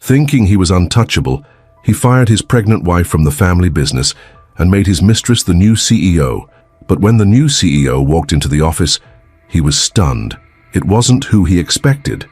Thinking he was untouchable, he fired his pregnant wife from the family business and made his mistress the new CEO. But when the new CEO walked into the office, he was stunned. It wasn't who he expected.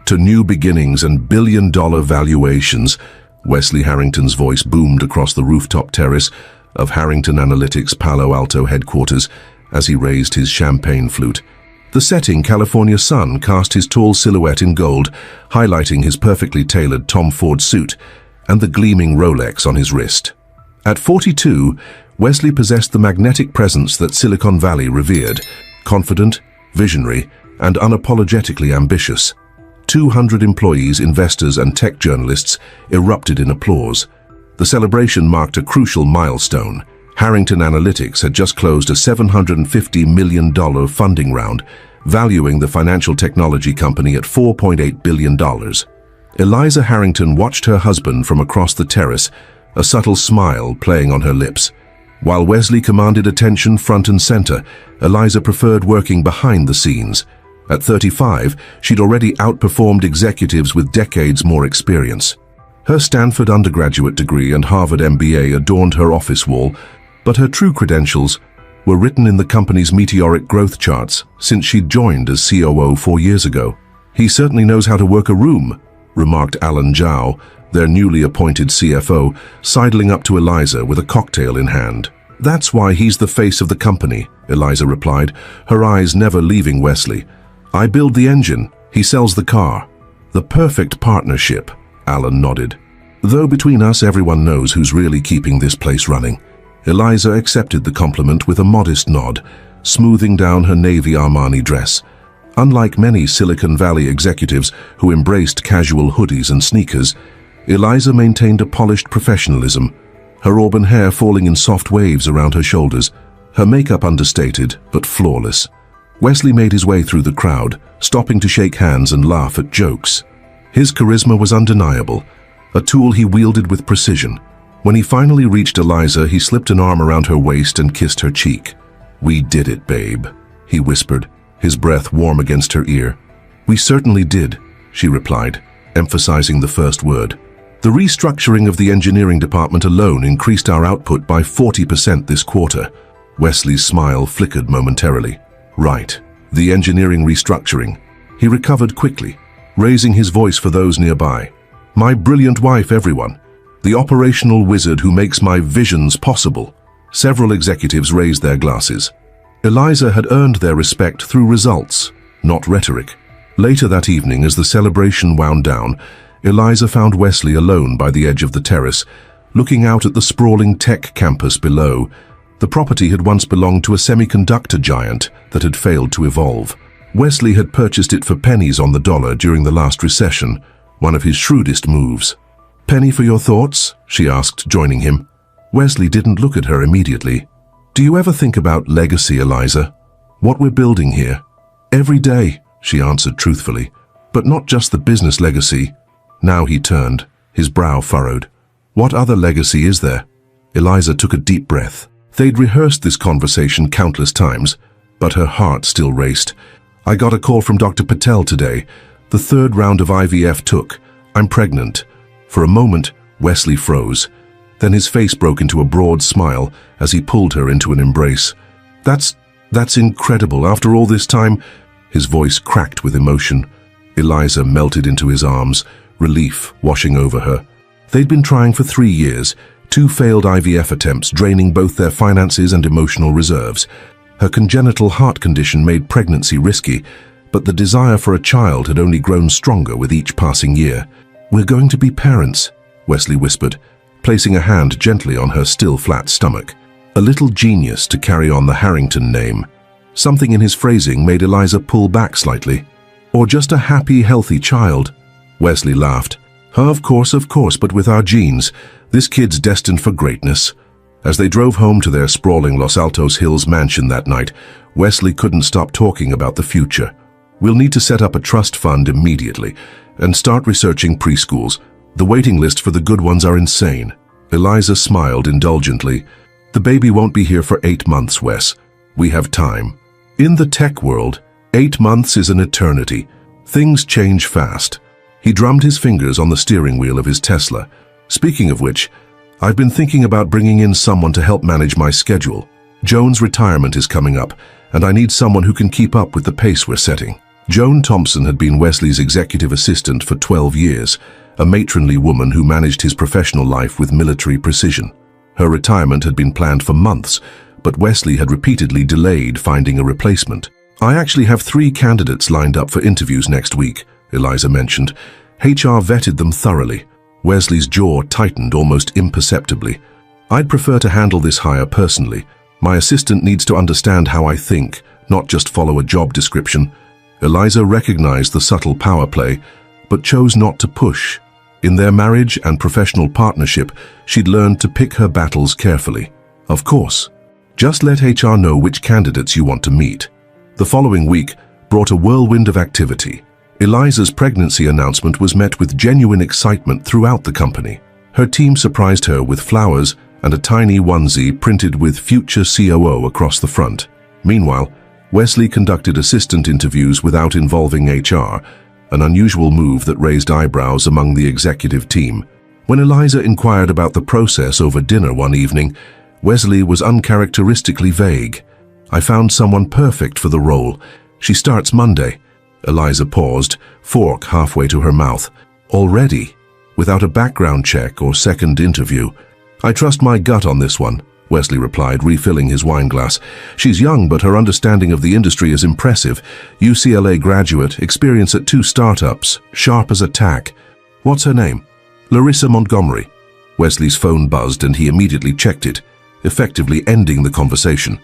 To new beginnings and billion-dollar valuations, Wesley Harrington's voice boomed across the rooftop terrace of Harrington Analytics' Palo Alto headquarters as he raised his champagne flute. The setting California sun cast his tall silhouette in gold, highlighting his perfectly tailored Tom Ford suit and the gleaming Rolex on his wrist. At 42, Wesley possessed the magnetic presence that Silicon Valley revered, confident, visionary, and unapologetically ambitious. 200 employees, investors, and tech journalists erupted in applause. The celebration marked a crucial milestone. Harrington Analytics had just closed a $750 million funding round, valuing the financial technology company at $4.8 billion. Eliza Harrington watched her husband from across the terrace, a subtle smile playing on her lips. While Wesley commanded attention front and center, Eliza preferred working behind the scenes. At 35, she'd already outperformed executives with decades more experience. Her Stanford undergraduate degree and Harvard MBA adorned her office wall, but her true credentials were written in the company's meteoric growth charts since she'd joined as COO 4 years ago. "He certainly knows how to work a room," remarked Alan Zhao, their newly appointed CFO, sidling up to Eliza with a cocktail in hand. "That's why he's the face of the company," Eliza replied, her eyes never leaving Wesley. "I build the engine, he sells the car." "The perfect partnership," Alan nodded. "Though between us, everyone knows who's really keeping this place running." Eliza accepted the compliment with a modest nod, smoothing down her navy Armani dress. Unlike many Silicon Valley executives who embraced casual hoodies and sneakers, Eliza maintained a polished professionalism, her auburn hair falling in soft waves around her shoulders, her makeup understated but flawless. Wesley made his way through the crowd, stopping to shake hands and laugh at jokes. His charisma was undeniable, a tool he wielded with precision. When he finally reached Eliza, he slipped an arm around her waist and kissed her cheek. "We did it, babe," he whispered, his breath warm against her ear. "We certainly did," she replied, emphasizing the first word. "The restructuring of the engineering department alone increased our output by 40% this quarter." Wesley's smile flickered momentarily. "Right, the engineering restructuring." He recovered quickly, raising his voice for those nearby. "My brilliant wife, everyone. The operational wizard who makes my visions possible." Several executives raised their glasses. Eliza had earned their respect through results, not rhetoric. Later that evening, as the celebration wound down, Eliza found Wesley alone by the edge of the terrace, looking out at the sprawling tech campus below. The property had once belonged to a semiconductor giant that had failed to evolve. Wesley had purchased it for pennies on the dollar during the last recession, one of his shrewdest moves. "Penny for your thoughts?" she asked, joining him. Wesley didn't look at her immediately. "Do you ever think about legacy, Eliza? What we're building here?" "Every day," she answered truthfully. "But not just the business legacy." Now he turned, his brow furrowed. "What other legacy is there?" Eliza took a deep breath. They'd rehearsed this conversation countless times, but her heart still raced. "I got a call from Dr. Patel today. The 3rd round of IVF took. I'm pregnant." For a moment, Wesley froze. Then his face broke into a broad smile as he pulled her into an embrace. That's incredible. After all this time," his voice cracked with emotion. Eliza melted into his arms, relief washing over her. They'd been trying for 3 years, 2 failed IVF attempts draining both their finances and emotional reserves. Her congenital heart condition made pregnancy risky, but the desire for a child had only grown stronger with each passing year. "We're going to be parents," Wesley whispered, placing a hand gently on her still flat stomach. A little genius to carry on the Harrington name. Something in his phrasing made Eliza pull back slightly. "Or just a happy, healthy child?" Wesley laughed. Of course, but with our genes, this kid's destined for greatness." As they drove home to their sprawling Los Altos Hills mansion that night, Wesley couldn't stop talking about the future. "We'll need to set up a trust fund immediately and start researching preschools. The waiting list for the good ones are insane." Eliza smiled indulgently. "The baby won't be here for 8 months, Wes. We have time." In the tech world, 8 months is an eternity. Things change fast. He drummed his fingers on the steering wheel of his Tesla. Speaking of which, I've been thinking about bringing in someone to help manage my schedule. Joan's retirement is coming up, and I need someone who can keep up with the pace we're setting. Joan Thompson had been Wesley's executive assistant for 12 years, a matronly woman who managed his professional life with military precision. Her retirement had been planned for months, but Wesley had repeatedly delayed finding a replacement. I actually have 3 candidates lined up for interviews next week, Eliza mentioned. HR vetted them thoroughly. Wesley's jaw tightened almost imperceptibly. I'd prefer to handle this hire personally. My assistant needs to understand how I think, not just follow a job description. Eliza recognized the subtle power play, but chose not to push. In their marriage and professional partnership, she'd learned to pick her battles carefully. Of course. Just let HR know which candidates you want to meet. The following week brought a whirlwind of activity. Eliza's pregnancy announcement was met with genuine excitement throughout the company. Her team surprised her with flowers and a tiny onesie printed with "Future COO" across the front. Meanwhile, Wesley conducted assistant interviews without involving HR, an unusual move that raised eyebrows among the executive team. When Eliza inquired about the process over dinner one evening, Wesley was uncharacteristically vague. "I found someone perfect for the role. She starts Monday." Eliza paused, fork halfway to her mouth. "Already? Without a background check or second interview?" "I trust my gut on this one," Wesley replied, refilling his wine glass. "She's young, but her understanding of the industry is impressive. UCLA graduate, experience at 2 startups, sharp as a tack." "What's her name?" "Larissa Montgomery." Wesley's phone buzzed and he immediately checked it, effectively ending the conversation.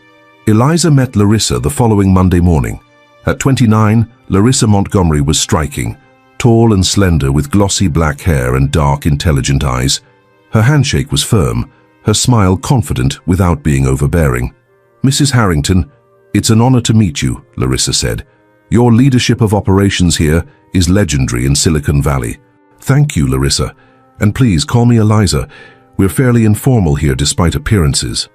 Eliza met Larissa the following Monday morning. At 29, Larissa Montgomery was striking, tall and slender with glossy black hair and dark, intelligent eyes. Her handshake was firm, her smile confident without being overbearing. "Mrs. Harrington, it's an honor to meet you," Larissa said. "Your leadership of operations here is legendary in Silicon Valley." "Thank you, Larissa. And please call me Eliza. We're fairly informal here despite appearances."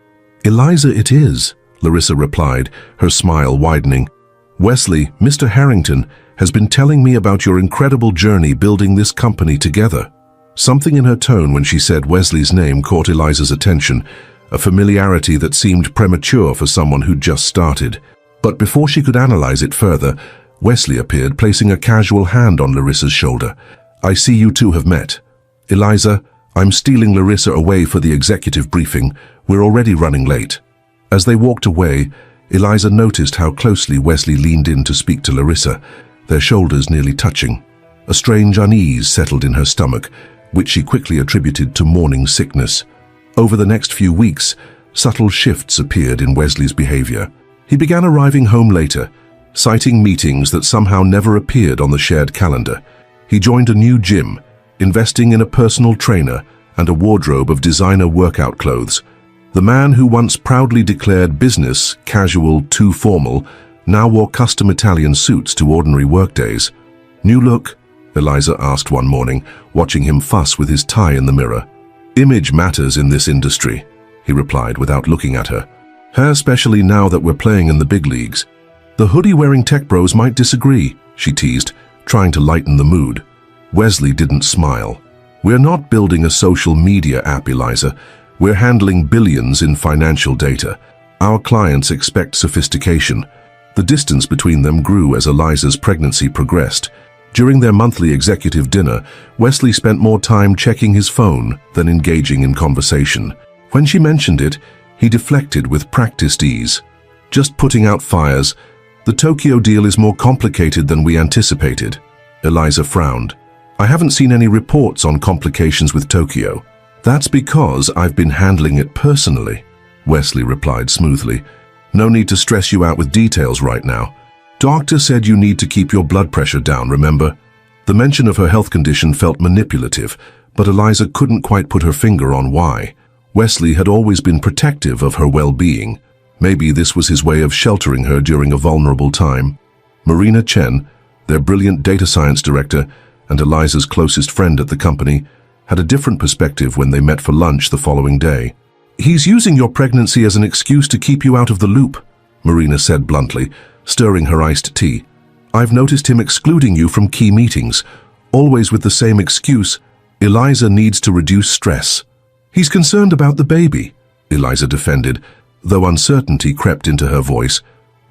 "Eliza it is," Larissa replied, her smile widening. "Wesley, Mr. Harrington, has been telling me about your incredible journey building this company together." Something in her tone when she said Wesley's name caught Eliza's attention, a familiarity that seemed premature for someone who'd just started. But before she could analyze it further, Wesley appeared, placing a casual hand on Larissa's shoulder. "I see you two have met. Eliza, I'm stealing Larissa away for the executive briefing. We're already running late." As they walked away, Eliza noticed how closely Wesley leaned in to speak to Larissa, their shoulders nearly touching. A strange unease settled in her stomach, which she quickly attributed to morning sickness. Over the next few weeks, subtle shifts appeared in Wesley's behavior. He began arriving home later, citing meetings that somehow never appeared on the shared calendar. He joined a new gym, investing in a personal trainer and a wardrobe of designer workout clothes. The man who once proudly declared business casual, too formal, now wore custom Italian suits to ordinary workdays. "New look?" Eliza asked one morning, watching him fuss with his tie in the mirror. "Image matters in this industry," he replied without looking at her. "Especially now that we're playing in the big leagues." "The hoodie-wearing tech bros might disagree," she teased, trying to lighten the mood. Wesley didn't smile. "We're not building a social media app, Eliza. We're handling billions in financial data. Our clients expect sophistication." The distance between them grew as Eliza's pregnancy progressed. During their monthly executive dinner, Wesley spent more time checking his phone than engaging in conversation. When she mentioned it, he deflected with practiced ease. "Just putting out fires. The Tokyo deal is more complicated than we anticipated." Eliza frowned. "I haven't seen any reports on complications with Tokyo." "That's because I've been handling it personally," Wesley replied smoothly. "No need to stress you out with details right now. Doctor said you need to keep your blood pressure down, remember?" The mention of her health condition felt manipulative, but Eliza couldn't quite put her finger on why. Wesley had always been protective of her well-being. Maybe this was his way of sheltering her during a vulnerable time. Marina Chen, their brilliant data science director and Eliza's closest friend at the company, had a different perspective when they met for lunch the following day. "He's using your pregnancy as an excuse to keep you out of the loop," Marina said bluntly, stirring her iced tea. "I've noticed him excluding you from key meetings, always with the same excuse: Eliza needs to reduce stress. He's concerned about the baby, Eliza defended, though uncertainty crept into her voice.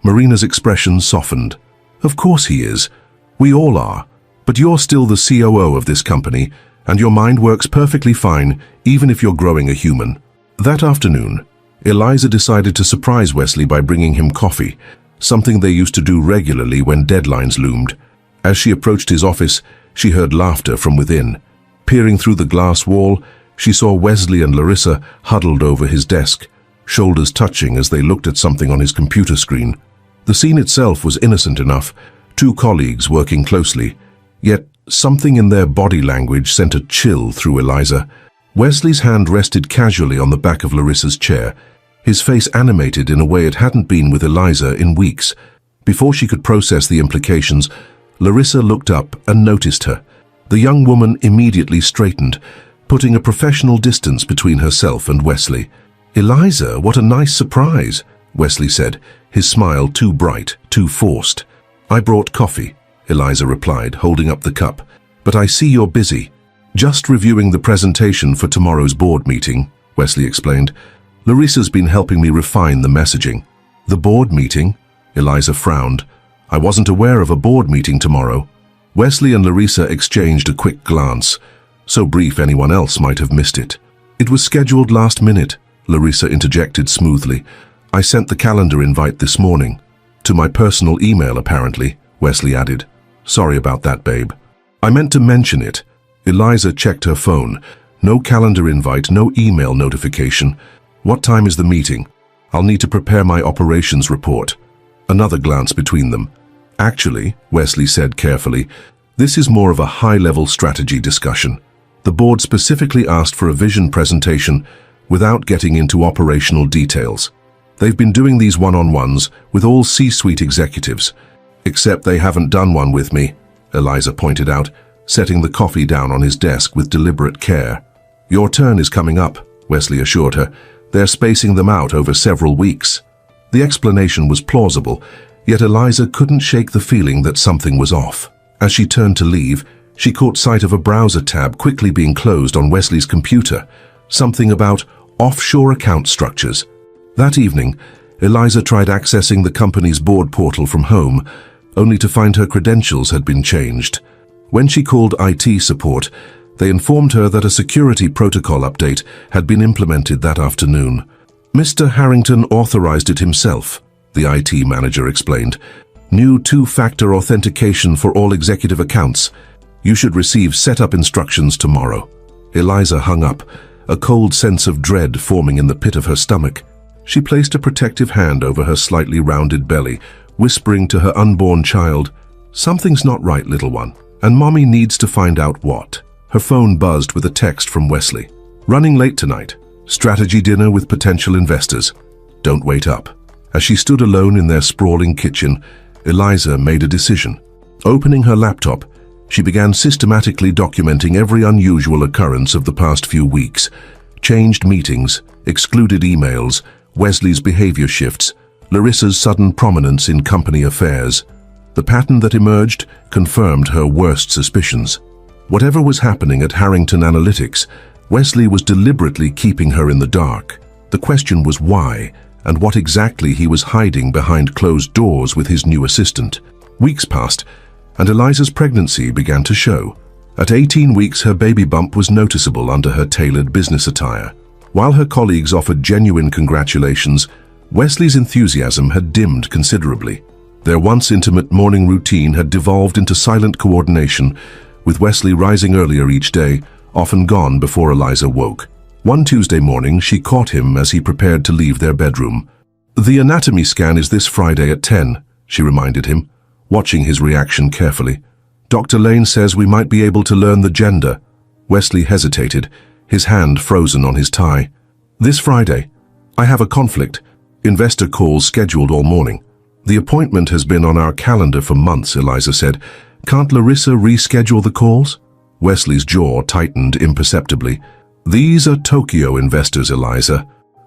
Marina's expression softened. Of course he is. We all are. But you're still the COO of this company, and your mind works perfectly fine, even if you're growing a human. That afternoon, Eliza decided to surprise Wesley by bringing him coffee, something they used to do regularly when deadlines loomed. As she approached his office, she heard laughter from within. Peering through the glass wall, she saw Wesley and Larissa huddled over his desk, shoulders touching as they looked at something on his computer screen. The scene itself was innocent enough, two colleagues working closely, yet something in their body language sent a chill through Eliza. Wesley's hand rested casually on the back of Larissa's chair, his face animated in a way it hadn't been with Eliza in weeks. Before she could process the implications, Larissa looked up and noticed her. The young woman immediately straightened, putting a professional distance between herself and Wesley. "Eliza, what a nice surprise," Wesley said, his smile too bright, too forced. "I brought coffee," Eliza replied, holding up the cup. "But I see you're busy." "Just reviewing the presentation for tomorrow's board meeting," Wesley explained. "Larissa's been helping me refine the messaging." "The board meeting?" Eliza frowned. "I wasn't aware of a board meeting tomorrow." Wesley and Larissa exchanged a quick glance, so brief anyone else might have missed it. "It was scheduled last minute," Larissa interjected smoothly. "I sent the calendar invite this morning." "To my personal email, apparently," Wesley added. "Sorry about that, babe." "I meant to mention it." Eliza checked her phone. No calendar invite, no email notification. "What time is the meeting? I'll need to prepare my operations report." Another glance between them. "Actually," Wesley said carefully, "this is more of a high-level strategy discussion. The board specifically asked for a vision presentation without getting into operational details. They've been doing these one-on-ones with all C-suite executives, except they haven't done one with me," Eliza pointed out, setting the coffee down on his desk with deliberate care. "Your turn is coming up," Wesley assured her. "They're spacing them out over several weeks." The explanation was plausible, yet Eliza couldn't shake the feeling that something was off. As she turned to leave, she caught sight of a browser tab quickly being closed on Wesley's computer, something about offshore account structures. That evening, Eliza tried accessing the company's board portal from home, only to find her credentials had been changed. When she called IT support, they informed her that a security protocol update had been implemented that afternoon. "Mr. Harrington authorized it himself," the IT manager explained. "New two-factor authentication for all executive accounts. You should receive setup instructions tomorrow." Eliza hung up, a cold sense of dread forming in the pit of her stomach. She placed a protective hand over her slightly rounded belly, whispering to her unborn child, "Something's not right, little one, and Mommy needs to find out what." Her phone buzzed with a text from Wesley. "Running late tonight. Strategy dinner with potential investors. Don't wait up." As she stood alone in their sprawling kitchen, Eliza made a decision. Opening her laptop, she began systematically documenting every unusual occurrence of the past few weeks. Changed meetings, excluded emails, Wesley's behavior shifts, Larissa's sudden prominence in company affairs. The pattern that emerged confirmed her worst suspicions. Whatever was happening at Harrington Analytics, Wesley was deliberately keeping her in the dark. The question was why, and what exactly he was hiding behind closed doors with his new assistant. Weeks passed, and Eliza's pregnancy began to show. At 18 weeks, her baby bump was noticeable under her tailored business attire. While her colleagues offered genuine congratulations, Wesley's enthusiasm had dimmed considerably. Their once intimate morning routine had devolved into silent coordination, with Wesley rising earlier each day, often gone before Eliza woke. One Tuesday morning, she caught him as he prepared to leave their bedroom. "The anatomy scan is this Friday at 10, she reminded him, watching his reaction carefully. "Dr. Lane says we might be able to learn the gender." Wesley hesitated, his hand frozen on his tie. "This Friday. I have a conflict. Investor calls scheduled all morning." "The appointment has been on our calendar for months," Eliza said. "Can't Larissa reschedule the calls?" Wesley's jaw tightened imperceptibly. "These are Tokyo investors, Eliza.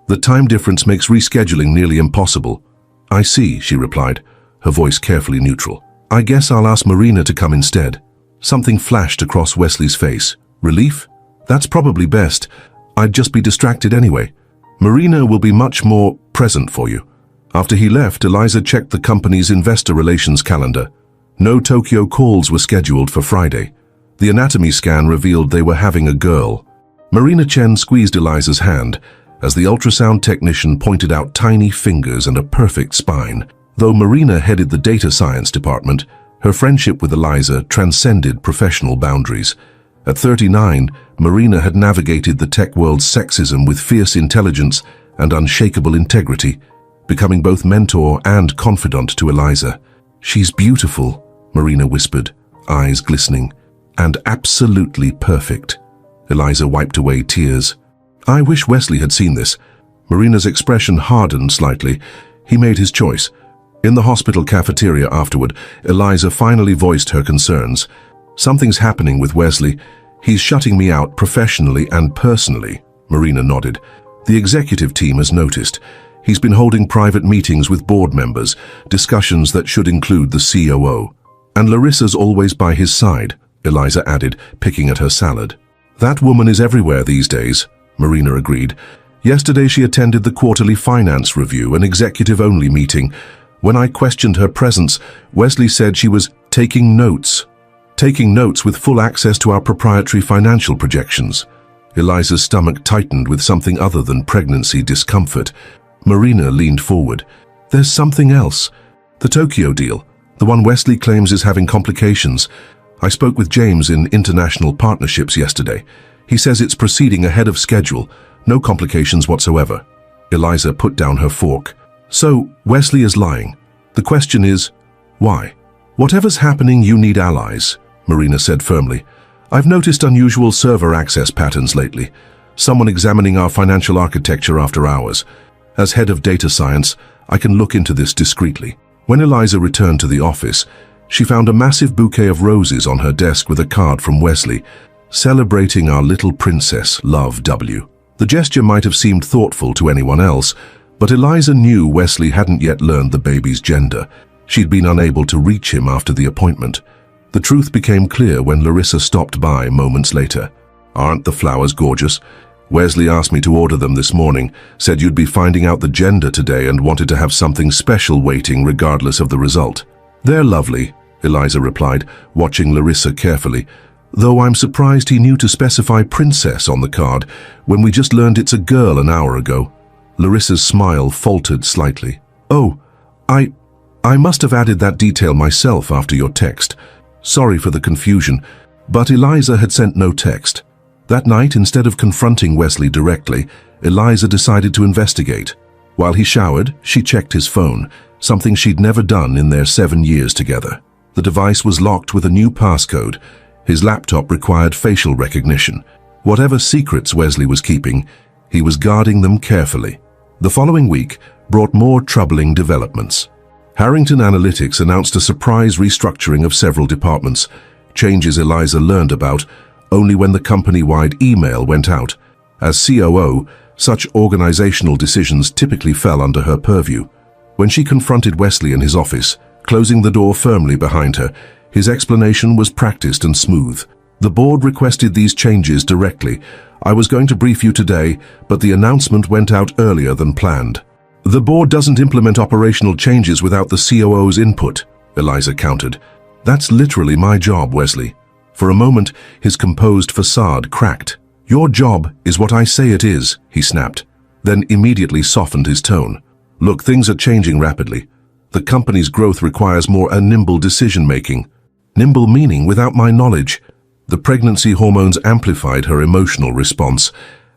The time difference makes rescheduling nearly impossible." "I see," she replied, her voice carefully neutral. "I guess I'll ask Marina to come instead." Something flashed across Wesley's face. Relief? That's probably best. I'd just be distracted anyway. Marina will be much more present for you. After he left, Eliza checked the company's investor relations calendar. No Tokyo calls were scheduled for Friday. The anatomy scan revealed they were having a girl. Marina Chen squeezed Eliza's hand as the ultrasound technician pointed out tiny fingers and a perfect spine. Though Marina headed the data science department, her friendship with Eliza transcended professional boundaries. At 39, Marina had navigated the tech world's sexism with fierce intelligence and unshakable integrity, becoming both mentor and confidant to Eliza. "She's beautiful," Marina whispered, eyes glistening, "and absolutely perfect." Eliza wiped away tears. "I wish Wesley had seen this." Marina's expression hardened slightly. He made his choice. In the hospital cafeteria afterward, Eliza finally voiced her concerns. "Something's happening with Wesley. He's shutting me out professionally and personally." Marina nodded. "The executive team has noticed. He's been holding private meetings with board members, discussions that should include the COO. And Larissa's always by his side," Eliza added, picking at her salad. "That woman is everywhere these days," Marina agreed. "Yesterday she attended the quarterly finance review, an executive-only meeting. When I questioned her presence, Wesley said she was taking notes. Taking notes with full access to our proprietary financial projections." Eliza's stomach tightened with something other than pregnancy discomfort. Marina leaned forward. "There's something else. The Tokyo deal, the one Wesley claims is having complications. I spoke with James in international partnerships yesterday. He says it's proceeding ahead of schedule, no complications whatsoever." Eliza put down her fork. "So, Wesley is lying. The question is, why?" "Whatever's happening, you need allies," Marina said firmly. "I've noticed unusual server access patterns lately. Someone examining our financial architecture after hours. As head of data science, I can look into this discreetly." When Eliza returned to the office, she found a massive bouquet of roses on her desk with a card from Wesley, "Celebrating our little princess, love W." The gesture might have seemed thoughtful to anyone else, but Eliza knew Wesley hadn't yet learned the baby's gender. She'd been unable to reach him after the appointment. The truth became clear when Larissa stopped by moments later. "Aren't the flowers gorgeous? Wesley asked me to order them this morning, said you'd be finding out the gender today and wanted to have something special waiting regardless of the result." "They're lovely," Eliza replied, watching Larissa carefully, "though I'm surprised he knew to specify princess on the card when we just learned it's a girl an hour ago." Larissa's smile faltered slightly. "Oh, I must have added that detail myself after your text. Sorry for the confusion." But Eliza had sent no text. That night, instead of confronting Wesley directly, Eliza decided to investigate. While he showered, she checked his phone, something she'd never done in their 7 years together. The device was locked with a new passcode. His laptop required facial recognition. Whatever secrets Wesley was keeping, he was guarding them carefully. The following week brought more troubling developments. Harrington Analytics announced a surprise restructuring of several departments, changes Eliza learned about only when the company-wide email went out. As COO, such organizational decisions typically fell under her purview. When she confronted Wesley in his office, closing the door firmly behind her, his explanation was practiced and smooth. "The board requested these changes directly. I was going to brief you today, but the announcement went out earlier than planned." "The board doesn't implement operational changes without the COO's input," Eliza countered. "That's literally my job, Wesley." For a moment, his composed facade cracked. "Your job is what I say it is," he snapped, then immediately softened his tone. "Look, things are changing rapidly. The company's growth requires more nimble decision-making." "Nimble meaning without my knowledge." The pregnancy hormones amplified her emotional response,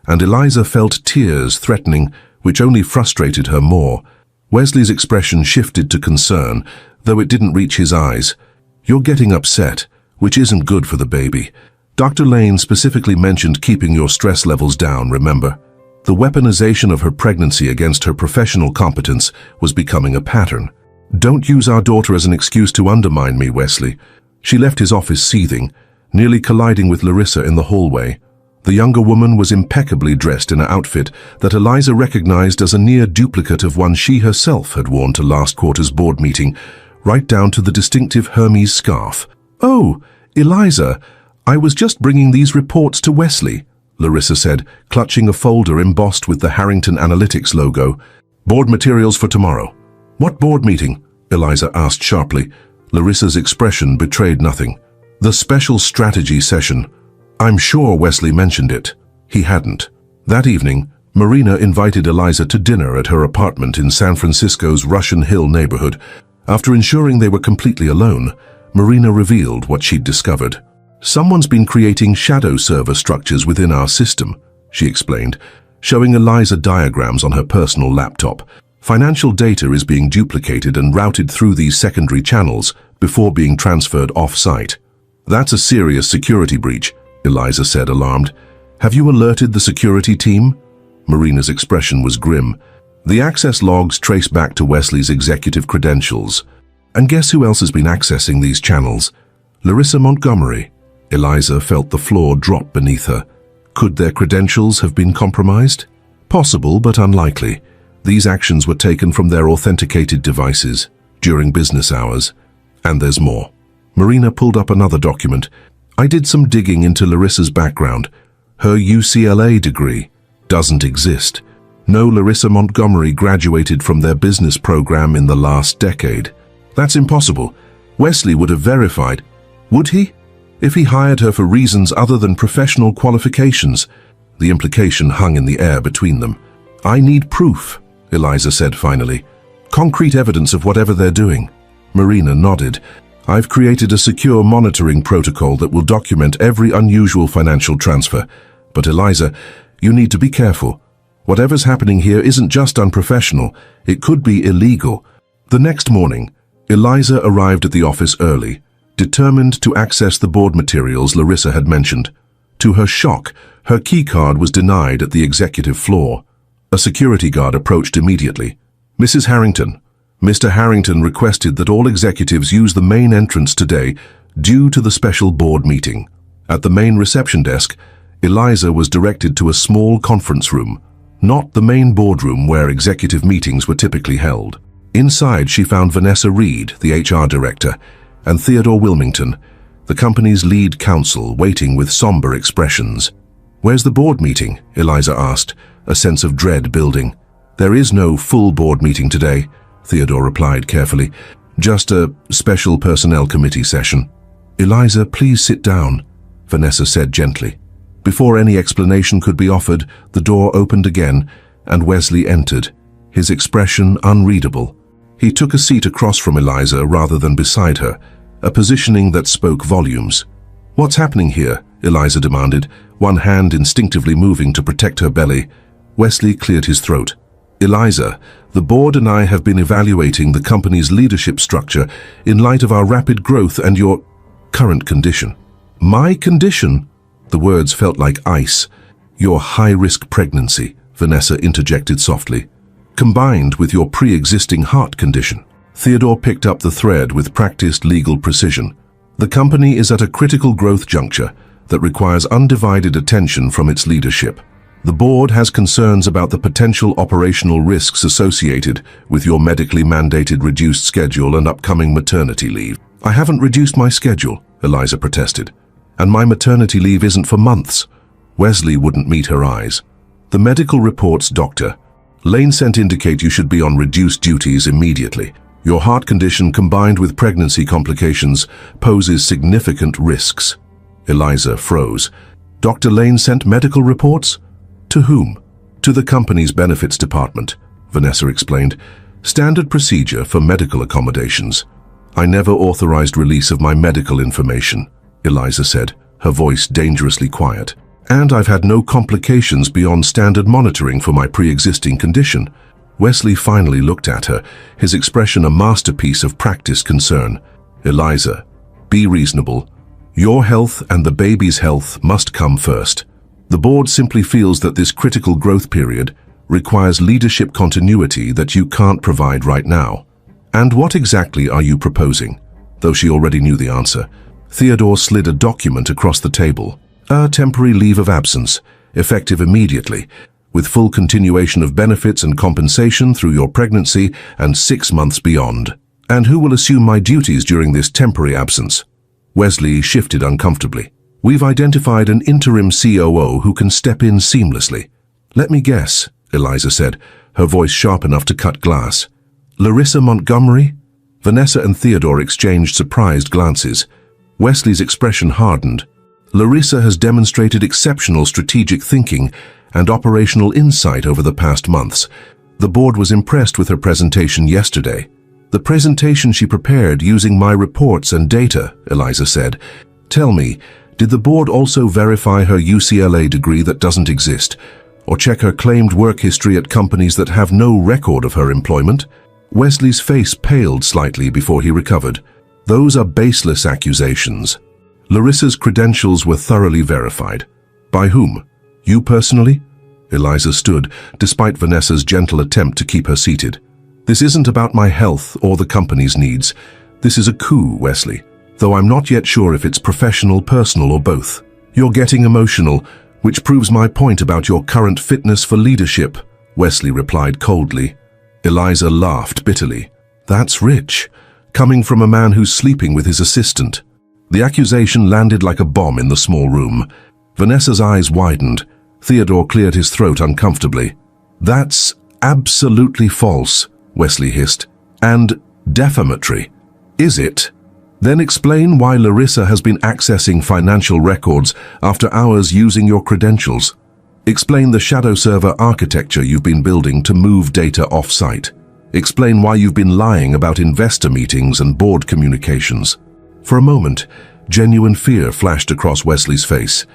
and Eliza felt tears threatening, which only frustrated her more. Wesley's expression shifted to concern, though it didn't reach his eyes. "You're getting upset, which isn't good for the baby. Dr. Lane specifically mentioned keeping your stress levels down, remember?" The weaponization of her pregnancy against her professional competence was becoming a pattern. "Don't use our daughter as an excuse to undermine me, Wesley." She left his office seething, nearly colliding with Larissa in the hallway. The younger woman was impeccably dressed in an outfit that Eliza recognized as a near duplicate of one she herself had worn to last quarter's board meeting, right down to the distinctive Hermes scarf. "Oh, Eliza, I was just bringing these reports to Wesley, Larissa said, clutching a folder embossed with the Harrington Analytics logo. Board materials for tomorrow. What board meeting? Eliza asked sharply. Larissa's expression betrayed nothing. The special strategy session. I'm sure Wesley mentioned it. He hadn't. That evening, Marina invited Eliza to dinner at her apartment in San Francisco's Russian Hill neighborhood. After ensuring they were completely alone, Marina revealed what she'd discovered. Someone's been creating shadow server structures within our system, she explained, showing Eliza diagrams on her personal laptop. Financial data is being duplicated and routed through these secondary channels before being transferred off-site. That's a serious security breach, Eliza said, alarmed. Have you alerted the security team? Marina's expression was grim. The access logs trace back to Wesley's executive credentials. And guess who else has been accessing these channels? Larissa Montgomery. Eliza felt the floor drop beneath her. Could their credentials have been compromised? Possible, but unlikely. These actions were taken from their authenticated devices during business hours. And there's more. Marina pulled up another document. I did some digging into Larissa's background. Her UCLA degree doesn't exist. No Larissa Montgomery graduated from their business program in the last decade. That's impossible. Wesley would have verified. Would he? If he hired her for reasons other than professional qualifications. The implication hung in the air between them. I need proof, Eliza said finally. Concrete evidence of whatever they're doing. Marina nodded. I've created a secure monitoring protocol that will document every unusual financial transfer. But Eliza, you need to be careful. Whatever's happening here isn't just unprofessional, it could be illegal. The next morning, Eliza arrived at the office early, determined to access the board materials Larissa had mentioned. To her shock, her keycard was denied at the executive floor. A security guard approached immediately. Mrs. Harrington, Mr. Harrington requested that all executives use the main entrance today due to the special board meeting. At the main reception desk, Eliza was directed to a small conference room, not the main boardroom where executive meetings were typically held. Inside, she found Vanessa Reed, the HR director, and Theodore Wilmington, the company's lead counsel, waiting with somber expressions. Where's the board meeting? Eliza asked, a sense of dread building. There is no full board meeting today, Theodore replied carefully. Just a special personnel committee session. Eliza, please sit down, Vanessa said gently. Before any explanation could be offered, the door opened again, and Wesley entered, his expression unreadable. He took a seat across from Eliza rather than beside her, a positioning that spoke volumes. What's happening here? Eliza demanded, one hand instinctively moving to protect her belly. Wesley cleared his throat. Eliza, the board and I have been evaluating the company's leadership structure in light of our rapid growth and your current condition. My condition? The words felt like ice. Your high-risk pregnancy, Vanessa interjected softly, combined with your pre-existing heart condition. Theodore picked up the thread with practiced legal precision. The company is at a critical growth juncture that requires undivided attention from its leadership. The board has concerns about the potential operational risks associated with your medically mandated reduced schedule and upcoming maternity leave. I haven't reduced my schedule, Eliza protested. And my maternity leave isn't for months. Wesley wouldn't meet her eyes. The medical reports, doctor. Lane sent indicate you should be on reduced duties immediately. Your heart condition combined with pregnancy complications poses significant risks. Eliza froze. Dr. Lane sent medical reports? To whom? To the company's benefits department, Vanessa explained. Standard procedure for medical accommodations. I never authorized release of my medical information, Eliza said, her voice dangerously quiet. And I've had no complications beyond standard monitoring for my pre-existing condition. Wesley finally looked at her, his expression a masterpiece of practiced concern. Eliza, be reasonable. Your health and the baby's health must come first. The board simply feels that this critical growth period requires leadership continuity that you can't provide right now. And what exactly are you proposing? Though she already knew the answer, Theodore slid a document across the table. A temporary leave of absence, effective immediately, with full continuation of benefits and compensation through your pregnancy and 6 months beyond. And who will assume my duties during this temporary absence? Wesley shifted uncomfortably. We've identified an interim COO who can step in seamlessly. Let me guess, Eliza said, her voice sharp enough to cut glass. Larissa Montgomery? Vanessa and Theodore exchanged surprised glances. Wesley's expression hardened. Larissa has demonstrated exceptional strategic thinking and operational insight over the past months. The board was impressed with her presentation yesterday. The presentation she prepared using my reports and data, Eliza said. Tell me, did the board also verify her UCLA degree that doesn't exist, or check her claimed work history at companies that have no record of her employment? Wesley's face paled slightly before he recovered. Those are baseless accusations. Larissa's credentials were thoroughly verified. By whom? You personally? Eliza stood, despite Vanessa's gentle attempt to keep her seated. This isn't about my health or the company's needs. This is a coup, Wesley, though I'm not yet sure if it's professional, personal, or both. You're getting emotional, which proves my point about your current fitness for leadership, Wesley replied coldly. Eliza laughed bitterly. That's rich, coming from a man who's sleeping with his assistant. The accusation landed like a bomb in the small room. Vanessa's eyes widened. Theodore cleared his throat uncomfortably. That's absolutely false, Wesley hissed. And defamatory. Is it? Then explain why Larissa has been accessing financial records after hours using your credentials. Explain the shadow server architecture you've been building to move data off-site. Explain why you've been lying about investor meetings and board communications. For a moment, genuine fear flashed across Wesley's face.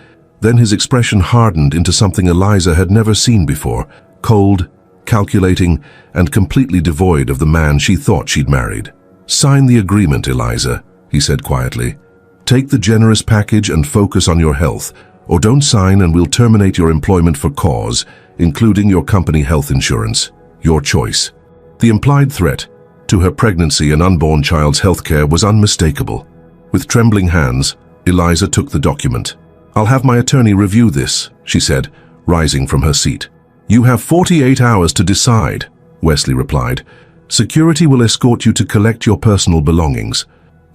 Then his expression hardened into something Eliza had never seen before, cold, calculating, and completely devoid of the man she thought she'd married. Sign the agreement, Eliza, he said quietly. Take the generous package and focus on your health, or don't sign and we'll terminate your employment for cause, including your company health insurance. Your choice. The implied threat to her pregnancy and unborn child's health care was unmistakable. With trembling hands, Eliza took the document. I'll have my attorney review this, she said, rising from her seat. You have 48 hours to decide, Wesley replied. Security will escort you to collect your personal belongings.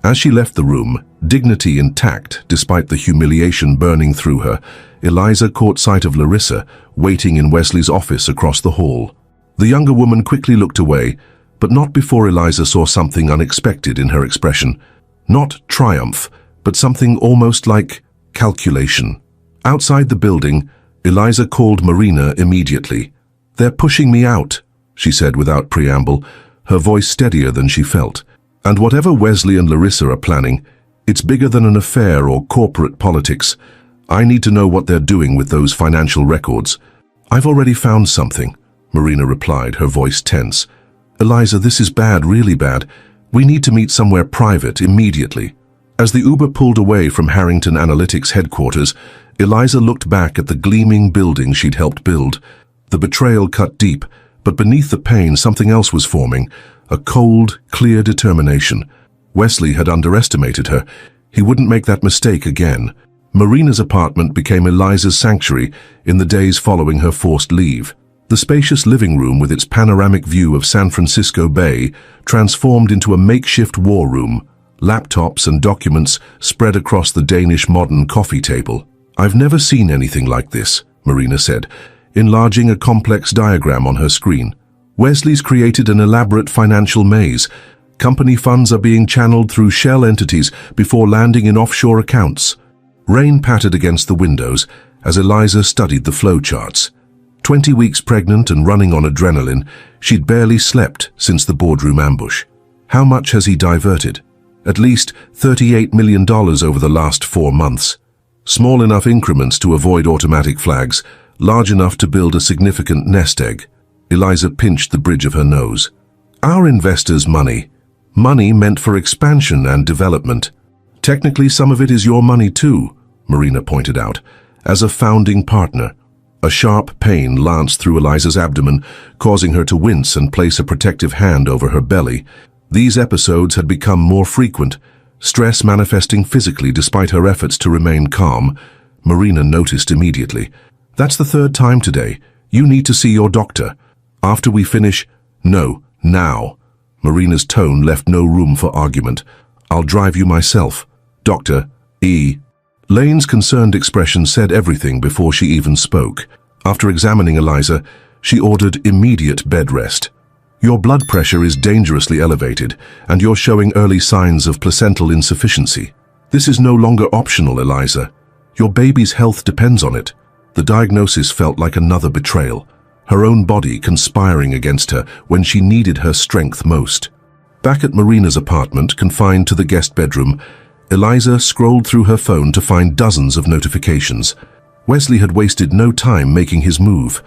As she left the room, dignity intact despite the humiliation burning through her, Eliza caught sight of Larissa waiting in Wesley's office across the hall. The younger woman quickly looked away, but not before Eliza saw something unexpected in her expression. Not triumph, but something almost like calculation. Outside the building, Eliza called Marina immediately. They're pushing me out, she said without preamble, her voice steadier than she felt. And whatever Wesley and Larissa are planning, it's bigger than an affair or corporate politics. I need to know what they're doing with those financial records. I've already found something, Marina replied, her voice tense. Eliza, this is bad, really bad. We need to meet somewhere private immediately. As the Uber pulled away from Harrington Analytics headquarters, Eliza looked back at the gleaming building she'd helped build. The betrayal cut deep, but beneath the pain something else was forming, a cold, clear determination. Wesley had underestimated her. He wouldn't make that mistake again. Marina's apartment became Eliza's sanctuary in the days following her forced leave. The spacious living room with its panoramic view of San Francisco Bay transformed into a makeshift war room, laptops and documents spread across the Danish modern coffee table. I've never seen anything like this, Marina said, enlarging a complex diagram on her screen. Wesley's created an elaborate financial maze. Company funds are being channeled through shell entities before landing in offshore accounts. Rain pattered against the windows as Eliza studied the flowcharts. 20 weeks pregnant and running on adrenaline, she'd barely slept since the boardroom ambush. How much has he diverted? At least $38 million over the last 4 months. Small enough increments to avoid automatic flags, large enough to build a significant nest egg. Eliza pinched the bridge of her nose. Our investors' money. Money meant for expansion and development. Technically, some of it is your money too, Marina pointed out, as a founding partner. A sharp pain lanced through Eliza's abdomen, causing her to wince and place a protective hand over her belly. These episodes had become more frequent, stress manifesting physically despite her efforts to remain calm. Marina noticed immediately. That's the 3rd time today. You need to see your doctor. After we finish, no, now. Marina's tone left no room for argument. I'll drive you myself. Dr. E. Lane's concerned expression said everything before she even spoke. After examining Eliza, she ordered immediate bed rest. Your blood pressure is dangerously elevated, and you're showing early signs of placental insufficiency. This is no longer optional, Eliza. Your baby's health depends on it. The diagnosis felt like another betrayal, her own body conspiring against her when she needed her strength most. Back at Marina's apartment, confined to the guest bedroom, Eliza scrolled through her phone to find dozens of notifications. Wesley had wasted no time making his move.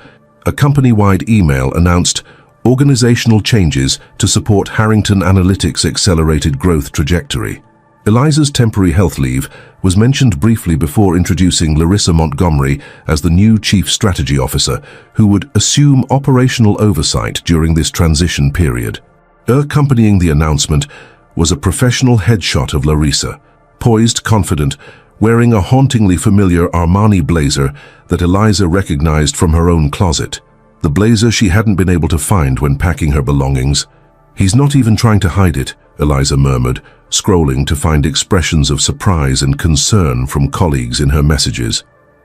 A company-wide email announced organizational changes to support Harrington Analytics' accelerated growth trajectory. Eliza's temporary health leave was mentioned briefly before introducing Larissa Montgomery as the new Chief Strategy Officer, who would assume operational oversight during this transition period. Accompanying the announcement was a professional headshot of Larissa, poised, confident, wearing a hauntingly familiar Armani blazer that Eliza recognized from her own closet. The blazer she hadn't been able to find when packing her belongings. "He's not even trying to hide it," Eliza murmured, scrolling to find expressions of surprise and concern from colleagues in her messages.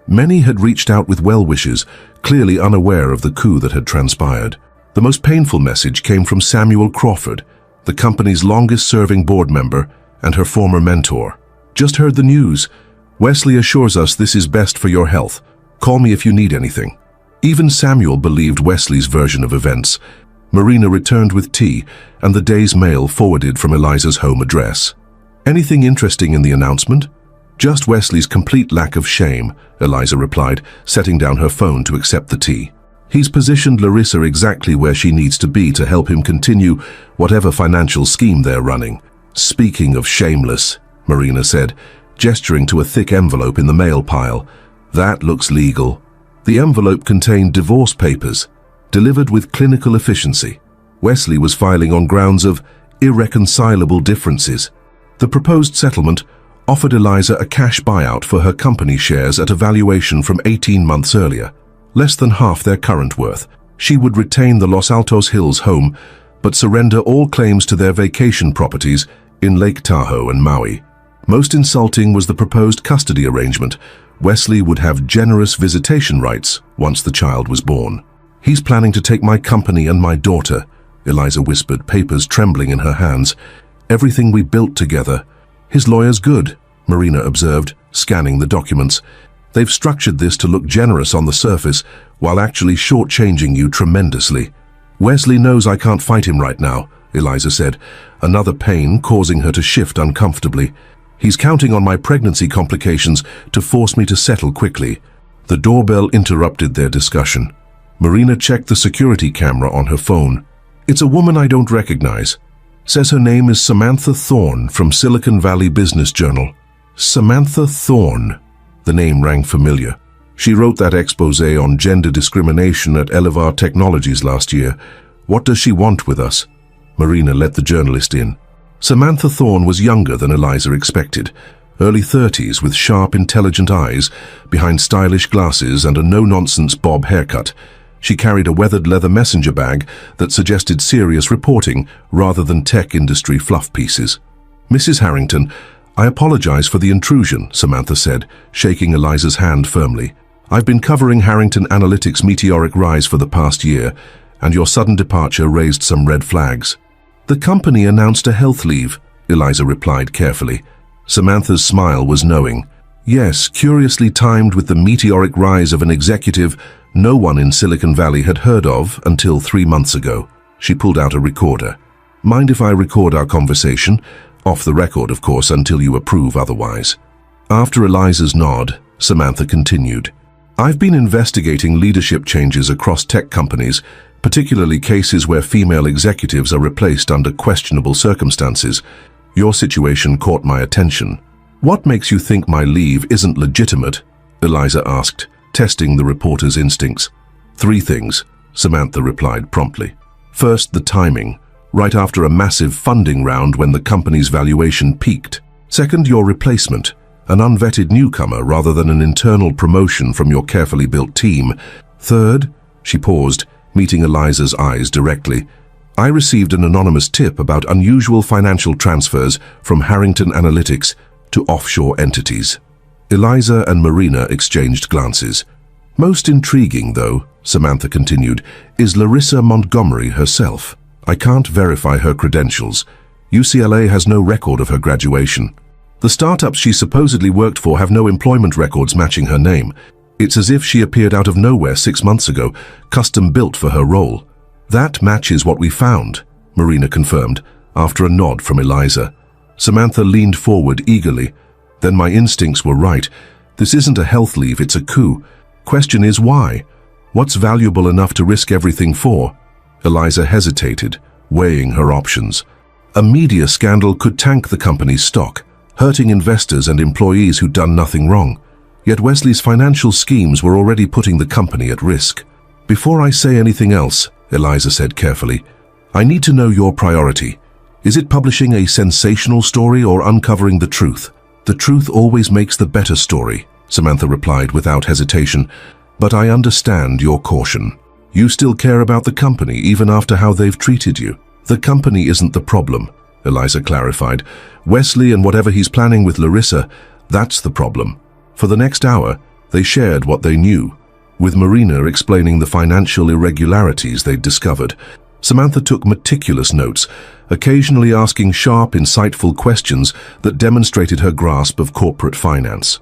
Many had reached out with well wishes, clearly unaware of the coup that had transpired. The most painful message came from Samuel Crawford, the company's longest-serving board member and her former mentor. "Just heard the news. Wesley assures us this is best for your health. Call me if you need anything." Even Samuel believed Wesley's version of events. Marina returned with tea, and the day's mail forwarded from Eliza's home address. "Anything interesting in the announcement?" "Just Wesley's complete lack of shame," Eliza replied, setting down her phone to accept the tea. "He's positioned Larissa exactly where she needs to be to help him continue whatever financial scheme they're running." "Speaking of shameless," Marina said, gesturing to a thick envelope in the mail pile. "That looks legal." The envelope contained divorce papers, delivered with clinical efficiency. Wesley was filing on grounds of irreconcilable differences. The proposed settlement offered Eliza a cash buyout for her company shares at a valuation from 18 months earlier, less than half their current worth. She would retain the Los Altos Hills home, but surrender all claims to their vacation properties in Lake Tahoe and Maui. Most insulting was the proposed custody arrangement. Wesley would have generous visitation rights once the child was born. "He's planning to take my company and my daughter," Eliza whispered, papers trembling in her hands. "Everything we built together." "His lawyer's good," Marina observed, scanning the documents. "They've structured this to look generous on the surface, while actually shortchanging you tremendously." "Wesley knows I can't fight him right now," Eliza said, another pain causing her to shift uncomfortably. "He's counting on my pregnancy complications to force me to settle quickly." The doorbell interrupted their discussion. Marina checked the security camera on her phone. "It's a woman I don't recognize. Says her name is Samantha Thorne from Silicon Valley Business Journal." Samantha Thorne. The name rang familiar. She wrote that expose on gender discrimination at Elevar Technologies last year. "What does she want with us?" Marina let the journalist in. Samantha Thorne was younger than Eliza expected, early 30s with sharp, intelligent eyes, behind stylish glasses and a no-nonsense bob haircut. She carried a weathered leather messenger bag that suggested serious reporting rather than tech industry fluff pieces. "Mrs. Harrington, I apologize for the intrusion," Samantha said, shaking Eliza's hand firmly. "I've been covering Harrington Analytics' meteoric rise for the past year, and your sudden departure raised some red flags." "The company announced a health leave," Eliza replied carefully. Samantha's smile was knowing. "Yes, curiously timed with the meteoric rise of an executive no one in Silicon Valley had heard of until 3 months ago." She pulled out a recorder. "Mind if I record our conversation? Off the record, of course, until you approve otherwise." After Eliza's nod, Samantha continued. "I've been investigating leadership changes across tech companies, particularly cases where female executives are replaced under questionable circumstances. Your situation caught my attention." "What makes you think my leave isn't legitimate?" Eliza asked, testing the reporter's instincts. "3 things," Samantha replied promptly. "First, the timing, right after a massive funding round when the company's valuation peaked. Second, your replacement, an unvetted newcomer rather than an internal promotion from your carefully built team. Third," she paused, meeting Eliza's eyes directly, "I received an anonymous tip about unusual financial transfers from Harrington Analytics to offshore entities. Eliza and Marina exchanged glances. Most intriguing, though, Samantha continued, is Larissa Montgomery herself. I can't verify her credentials. UCLA has no record of her graduation. The startups she supposedly worked for have no employment records matching her name. It's as if she appeared out of nowhere 6 months ago, custom built for her role. That matches what we found, Marina confirmed, after a nod from Eliza. Samantha leaned forward eagerly. Then my instincts were right. This isn't a health leave, it's a coup. Question is why? What's valuable enough to risk everything for? Eliza hesitated, weighing her options. A media scandal could tank the company's stock, hurting investors and employees who'd done nothing wrong. Yet Wesley's financial schemes were already putting the company at risk. Before I say anything else, Eliza said carefully, I need to know your priority. Is it publishing a sensational story or uncovering the truth? The truth always makes the better story, Samantha replied without hesitation. But I understand your caution. You still care about the company even after how they've treated you. The company isn't the problem, Eliza clarified. Wesley and whatever he's planning with Larissa, that's the problem. For the next hour, they shared what they knew, with Marina explaining the financial irregularities they'd discovered. Samantha took meticulous notes, occasionally asking sharp, insightful questions that demonstrated her grasp of corporate finance.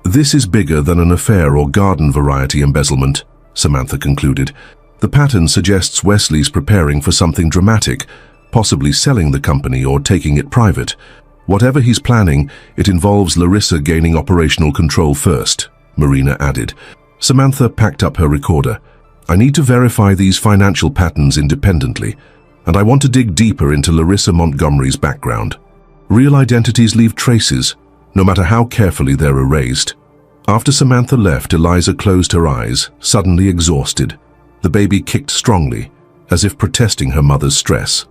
This is bigger than an affair or garden variety embezzlement, Samantha concluded. The pattern suggests Wesley's preparing for something dramatic, possibly selling the company or taking it private. Whatever he's planning, it involves Larissa gaining operational control first, Marina added. Samantha packed up her recorder. I need to verify these financial patterns independently, and I want to dig deeper into Larissa Montgomery's background. Real identities leave traces, no matter how carefully they're erased. After Samantha left, Eliza closed her eyes, suddenly exhausted. The baby kicked strongly, as if protesting her mother's stress.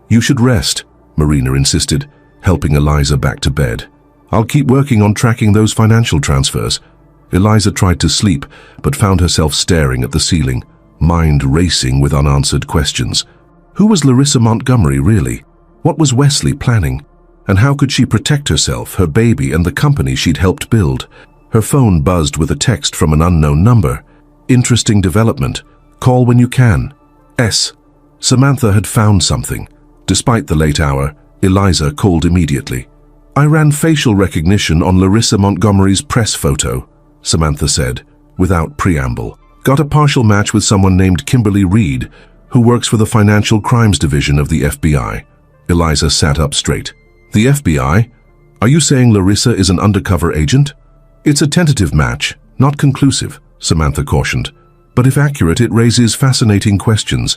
You should rest, Marina insisted, helping Eliza back to bed. I'll keep working on tracking those financial transfers. Eliza tried to sleep, but found herself staring at the ceiling, mind racing with unanswered questions. Who was Larissa Montgomery, really? What was Wesley planning? And how could she protect herself, her baby, and the company she'd helped build? Her phone buzzed with a text from an unknown number. Interesting development. Call when you can. S. Samantha had found something. Despite the late hour, Eliza called immediately. I ran facial recognition on Larissa Montgomery's press photo, Samantha said, without preamble. Got a partial match with someone named Kimberly Reed, who works for the Financial Crimes Division of the FBI. Eliza sat up straight. The FBI? Are you saying Larissa is an undercover agent? It's a tentative match, not conclusive, Samantha cautioned. But if accurate, it raises fascinating questions.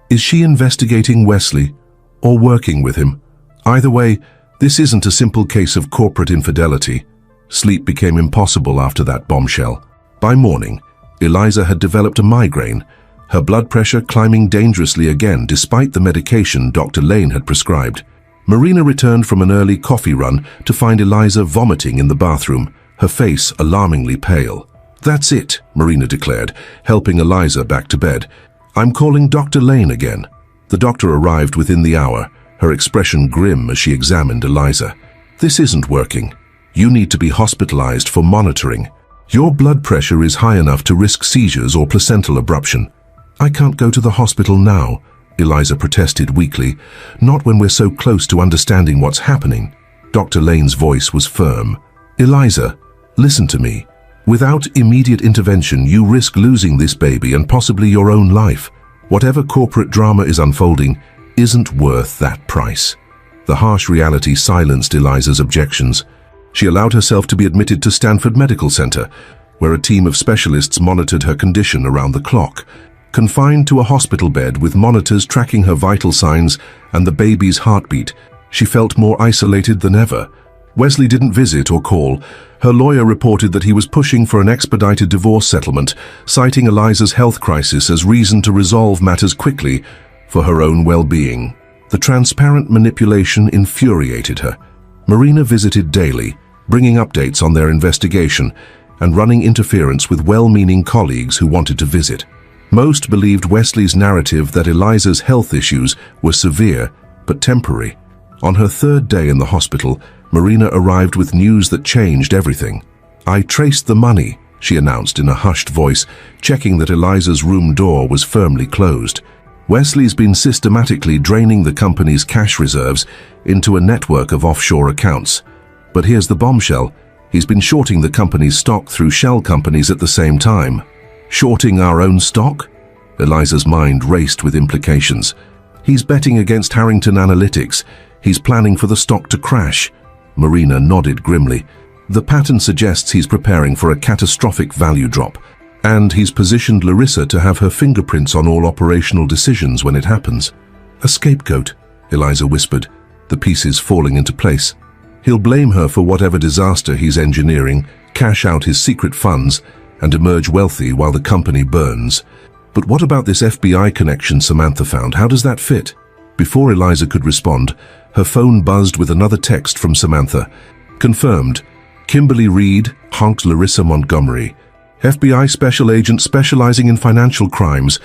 Is she investigating Wesley or working with him? Either way, this isn't a simple case of corporate infidelity. Sleep became impossible after that bombshell. By morning, Eliza had developed a migraine, her blood pressure climbing dangerously again despite the medication Dr. Lane had prescribed. Marina returned from an early coffee run to find Eliza vomiting in the bathroom, her face alarmingly pale. That's it, Marina declared, helping Eliza back to bed. I'm calling Dr. Lane again. The doctor arrived within the hour, her expression grim as she examined Eliza. This isn't working. You need to be hospitalized for monitoring. Your blood pressure is high enough to risk seizures or placental abruption. I can't go to the hospital now, Eliza protested weakly, not when we're so close to understanding what's happening. Dr. Lane's voice was firm. Eliza, listen to me. Without immediate intervention, you risk losing this baby and possibly your own life. Whatever corporate drama is unfolding isn't worth that price. The harsh reality silenced Eliza's objections. She allowed herself to be admitted to Stanford Medical Center, where a team of specialists monitored her condition around the clock. Confined to a hospital bed with monitors tracking her vital signs and the baby's heartbeat, she felt more isolated than ever. Wesley didn't visit or call. Her lawyer reported that he was pushing for an expedited divorce settlement, citing Eliza's health crisis as reason to resolve matters quickly for her own well-being. The transparent manipulation infuriated her. Marina visited daily, bringing updates on their investigation and running interference with well-meaning colleagues who wanted to visit. Most believed Wesley's narrative that Eliza's health issues were severe but temporary. On her third day in the hospital, Marina arrived with news that changed everything. "I traced the money," she announced in a hushed voice, checking that Eliza's room door was firmly closed. "Wesley's been systematically draining the company's cash reserves into a network of offshore accounts. But here's the bombshell. He's been shorting the company's stock through shell companies at the same time." "Shorting our own stock?" Eliza's mind raced with implications. "He's betting against Harrington Analytics. He's planning for the stock to crash." Marina nodded grimly. "The pattern suggests he's preparing for a catastrophic value drop, and he's positioned Larissa to have her fingerprints on all operational decisions when it happens." "A scapegoat," Eliza whispered, the pieces falling into place. "He'll blame her for whatever disaster he's engineering, cash out his secret funds, and emerge wealthy while the company burns." "But what about this FBI connection Samantha found? How does that fit?" Before Eliza could respond, her phone buzzed with another text from Samantha. "Confirmed. Kimberly Reed, honked Larissa Montgomery. FBI special agent specializing in financial crimes.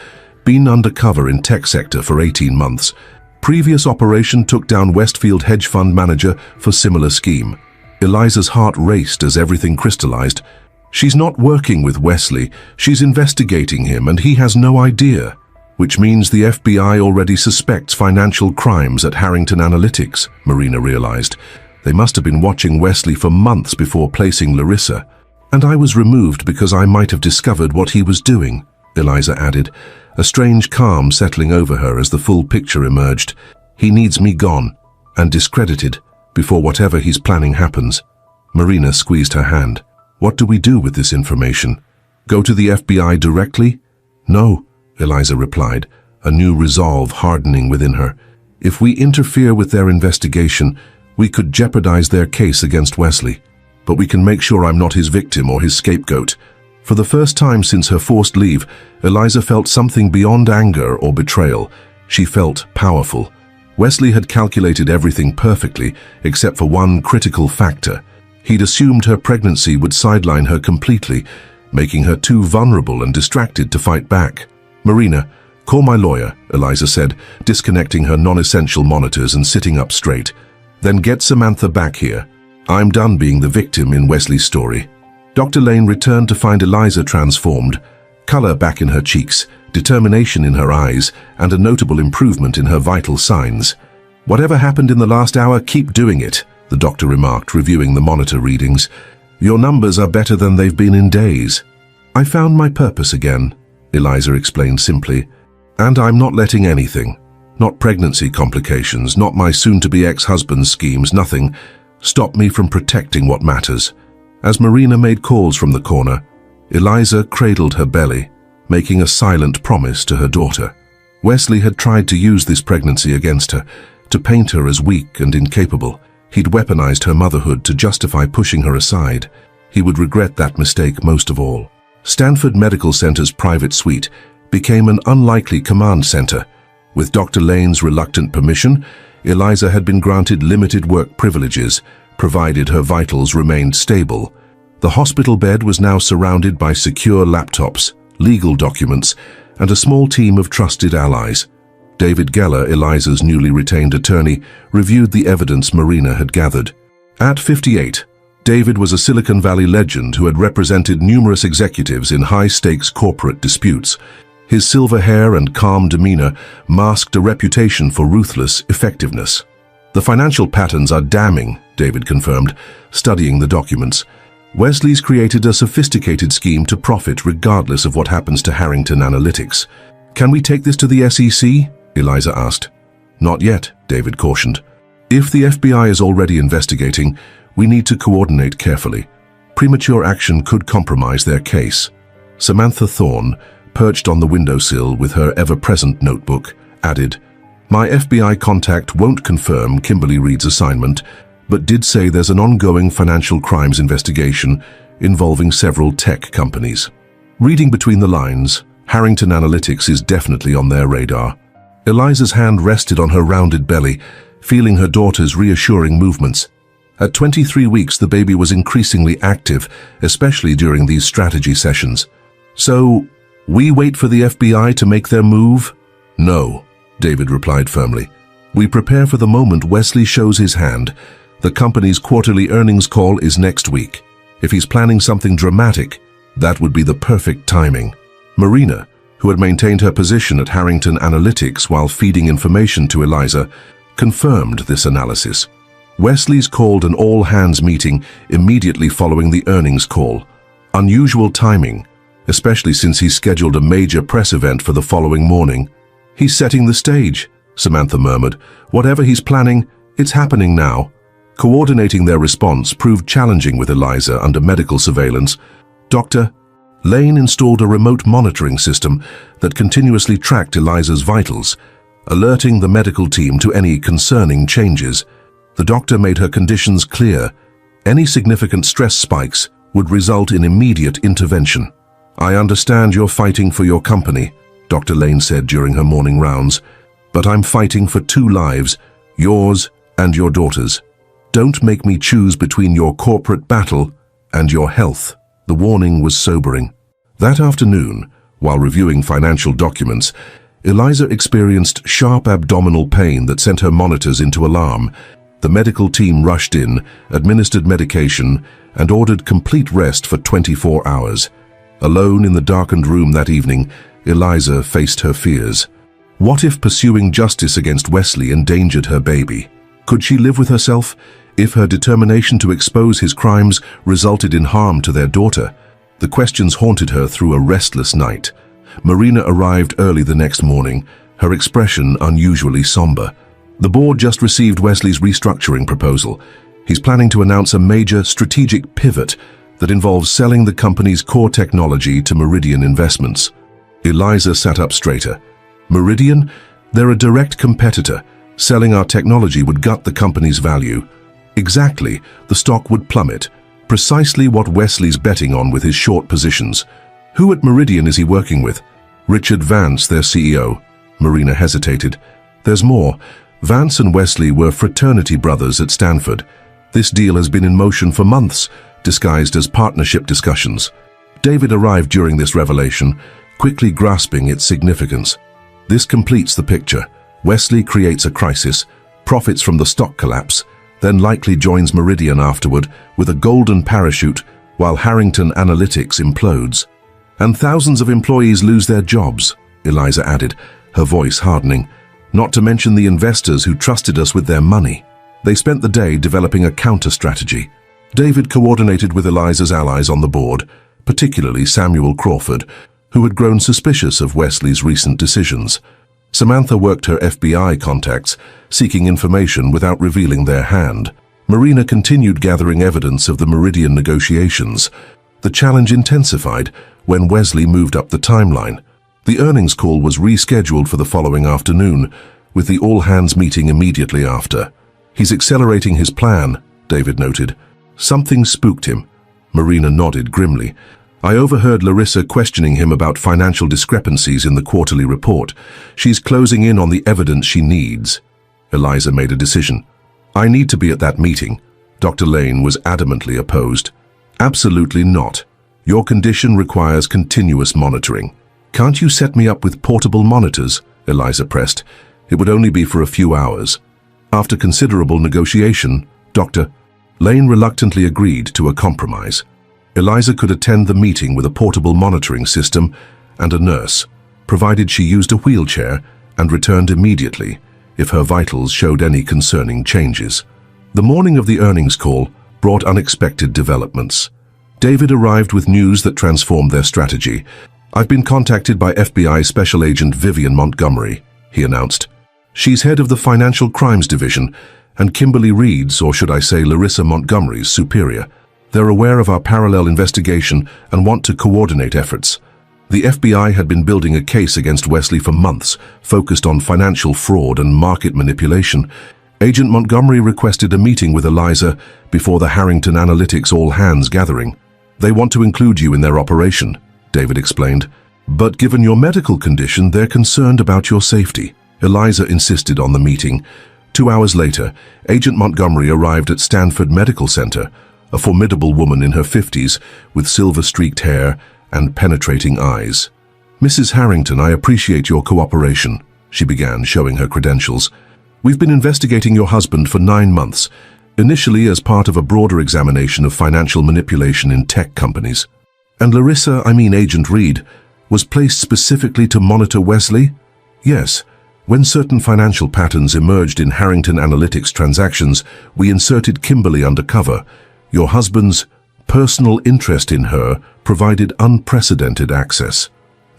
Been undercover in tech sector for 18 months. Previous operation took down Westfield hedge fund manager for similar scheme." Eliza's heart raced as everything crystallized. "She's not working with Wesley. She's investigating him, and he has no idea." "Which means the FBI already suspects financial crimes at Harrington Analytics," Marina realized. "They must have been watching Wesley for months before placing Larissa." "And I was removed because I might have discovered what he was doing," Eliza added, a strange calm settling over her as the full picture emerged. "He needs me gone and discredited before whatever he's planning happens." Marina squeezed her hand. "What do we do with this information? Go to the FBI directly?" "No," Eliza replied, a new resolve hardening within her. "If we interfere with their investigation, we could jeopardize their case against Wesley. But we can make sure I'm not his victim or his scapegoat." For the first time since her forced leave, Eliza felt something beyond anger or betrayal. She felt powerful. Wesley had calculated everything perfectly, except for one critical factor. He'd assumed her pregnancy would sideline her completely, making her too vulnerable and distracted to fight back. "Marina, call my lawyer," Eliza said, disconnecting her non-essential monitors and sitting up straight. "Then get Samantha back here. I'm done being the victim in Wesley's story." Dr. Lane returned to find Eliza transformed, color back in her cheeks, determination in her eyes, and a notable improvement in her vital signs. "Whatever happened in the last hour, keep doing it," the doctor remarked, reviewing the monitor readings. "Your numbers are better than they've been in days." "I found my purpose again," Eliza explained simply. "And I'm not letting anything. Not pregnancy complications, not my soon-to-be ex-husband's schemes, nothing. Stop me from protecting what matters." As Marina made calls from the corner, Eliza cradled her belly, making a silent promise to her daughter. Wesley had tried to use this pregnancy against her, to paint her as weak and incapable. He'd weaponized her motherhood to justify pushing her aside. He would regret that mistake most of all. Stanford Medical Center's private suite became an unlikely command center. With Dr. Lane's reluctant permission, Eliza had been granted limited work privileges, provided her vitals remained stable. The hospital bed was now surrounded by secure laptops, legal documents, and a small team of trusted allies. David Geller, Eliza's newly retained attorney, reviewed the evidence Marina had gathered. At 58, David was a Silicon Valley legend who had represented numerous executives in high-stakes corporate disputes. His silver hair and calm demeanor masked a reputation for ruthless effectiveness. "The financial patterns are damning," David confirmed, studying the documents. "Wesley's created a sophisticated scheme to profit regardless of what happens to Harrington Analytics. Can we take this to the SEC?" Eliza asked. "Not yet," David cautioned. "If the FBI is already investigating, we need to coordinate carefully. Premature action could compromise their case." Samantha Thorne, perched on the windowsill with her ever-present notebook, added, "My FBI contact won't confirm Kimberly Reed's assignment, but did say there's an ongoing financial crimes investigation involving several tech companies. Reading between the lines, Harrington Analytics is definitely on their radar." Eliza's hand rested on her rounded belly, feeling her daughter's reassuring movements. At 23 weeks, the baby was increasingly active, especially during these strategy sessions. "So, we wait for the FBI to make their move?" "No," David replied firmly. "We prepare for the moment Wesley shows his hand, The company's quarterly earnings call is next week. If he's planning something dramatic, that would be the perfect timing. Marina, who had maintained her position at Harrington Analytics while feeding information to Eliza, confirmed this analysis. Wesley's called an all-hands meeting immediately following the earnings call. Unusual timing, especially since he scheduled a major press event for the following morning. "He's setting the stage," Samantha murmured. "Whatever he's planning, it's happening now." Coordinating their response proved challenging with Eliza under medical surveillance. Dr. Lane installed a remote monitoring system that continuously tracked Eliza's vitals, alerting the medical team to any concerning changes. The doctor made her conditions clear. Any significant stress spikes would result in immediate intervention. "I understand you're fighting for your company," Dr. Lane said during her morning rounds, "but I'm fighting for 2 lives, yours and your daughter's. Don't make me choose between your corporate battle and your health." The warning was sobering. That afternoon, while reviewing financial documents, Eliza experienced sharp abdominal pain that sent her monitors into alarm. The medical team rushed in, administered medication, and ordered complete rest for 24 hours. Alone in the darkened room that evening, Eliza faced her fears. What if pursuing justice against Wesley endangered her baby? Could she live with herself if her determination to expose his crimes resulted in harm to their daughter? The questions haunted her through a restless night. Marina arrived early the next morning, her expression unusually somber. The board just received Wesley's restructuring proposal. He's planning to announce a major strategic pivot that involves selling the company's core technology to Meridian Investments. Eliza sat up straighter. "Meridian? They're a direct competitor. Selling our technology would gut the company's value." Exactly, the stock would plummet. Precisely what Wesley's betting on with his short positions. Who at Meridian is he working with? Richard Vance, their CEO. Marina hesitated. There's more. Vance and Wesley were fraternity brothers at Stanford. This deal has been in motion for months, disguised as partnership discussions. David arrived during this revelation, quickly grasping its significance. This completes the picture. Wesley creates a crisis, profits from the stock collapse, then likely joins Meridian afterward with a golden parachute while Harrington Analytics implodes. "And thousands of employees lose their jobs," Eliza added, her voice hardening. "Not to mention the investors who trusted us with their money." They spent the day developing a counter-strategy. David coordinated with Eliza's allies on the board, particularly Samuel Crawford, who had grown suspicious of Wesley's recent decisions. Samantha worked her FBI contacts, seeking information without revealing their hand. Marina continued gathering evidence of the Meridian negotiations. The challenge intensified when Wesley moved up the timeline. The earnings call was rescheduled for the following afternoon, with the all-hands meeting immediately after. "He's accelerating his plan," David noted. "Something spooked him." Marina nodded grimly. "I overheard Larissa questioning him about financial discrepancies in the quarterly report. She's closing in on the evidence she needs." Eliza made a decision. "I need to be at that meeting." Dr. Lane was adamantly opposed. "Absolutely not. Your condition requires continuous monitoring." "Can't you set me up with portable monitors?" Eliza pressed. "It would only be for a few hours." After considerable negotiation, Dr. Lane reluctantly agreed to a compromise. Eliza could attend the meeting with a portable monitoring system and a nurse, provided she used a wheelchair and returned immediately if her vitals showed any concerning changes. The morning of the earnings call brought unexpected developments. David arrived with news that transformed their strategy. "I've been contacted by FBI Special Agent Vivian Montgomery," he announced. "She's head of the Financial Crimes Division, and Kimberly Reed's, or should I say Larissa Montgomery's, superior. They're aware of our parallel investigation and want to coordinate efforts." The FBI had been building a case against Wesley for months, focused on financial fraud and market manipulation. Agent Montgomery requested a meeting with Eliza before the Harrington Analytics all-hands gathering. "They want to include you in their operation," David explained. "But given your medical condition, they're concerned about your safety." Eliza insisted on the meeting. 2 hours later, Agent Montgomery arrived at Stanford Medical Center, a formidable woman in her 50s with silver-streaked hair and penetrating eyes. "Mrs. Harrington, I appreciate your cooperation," she began, showing her credentials. "We've been investigating your husband for 9 months. initially as part of a broader examination of financial manipulation in tech companies. And Larissa, Agent Reed, was placed specifically to monitor Wesley? Yes. When certain financial patterns emerged in Harrington Analytics transactions, we inserted Kimberly undercover. Your husband's personal interest in her provided unprecedented access.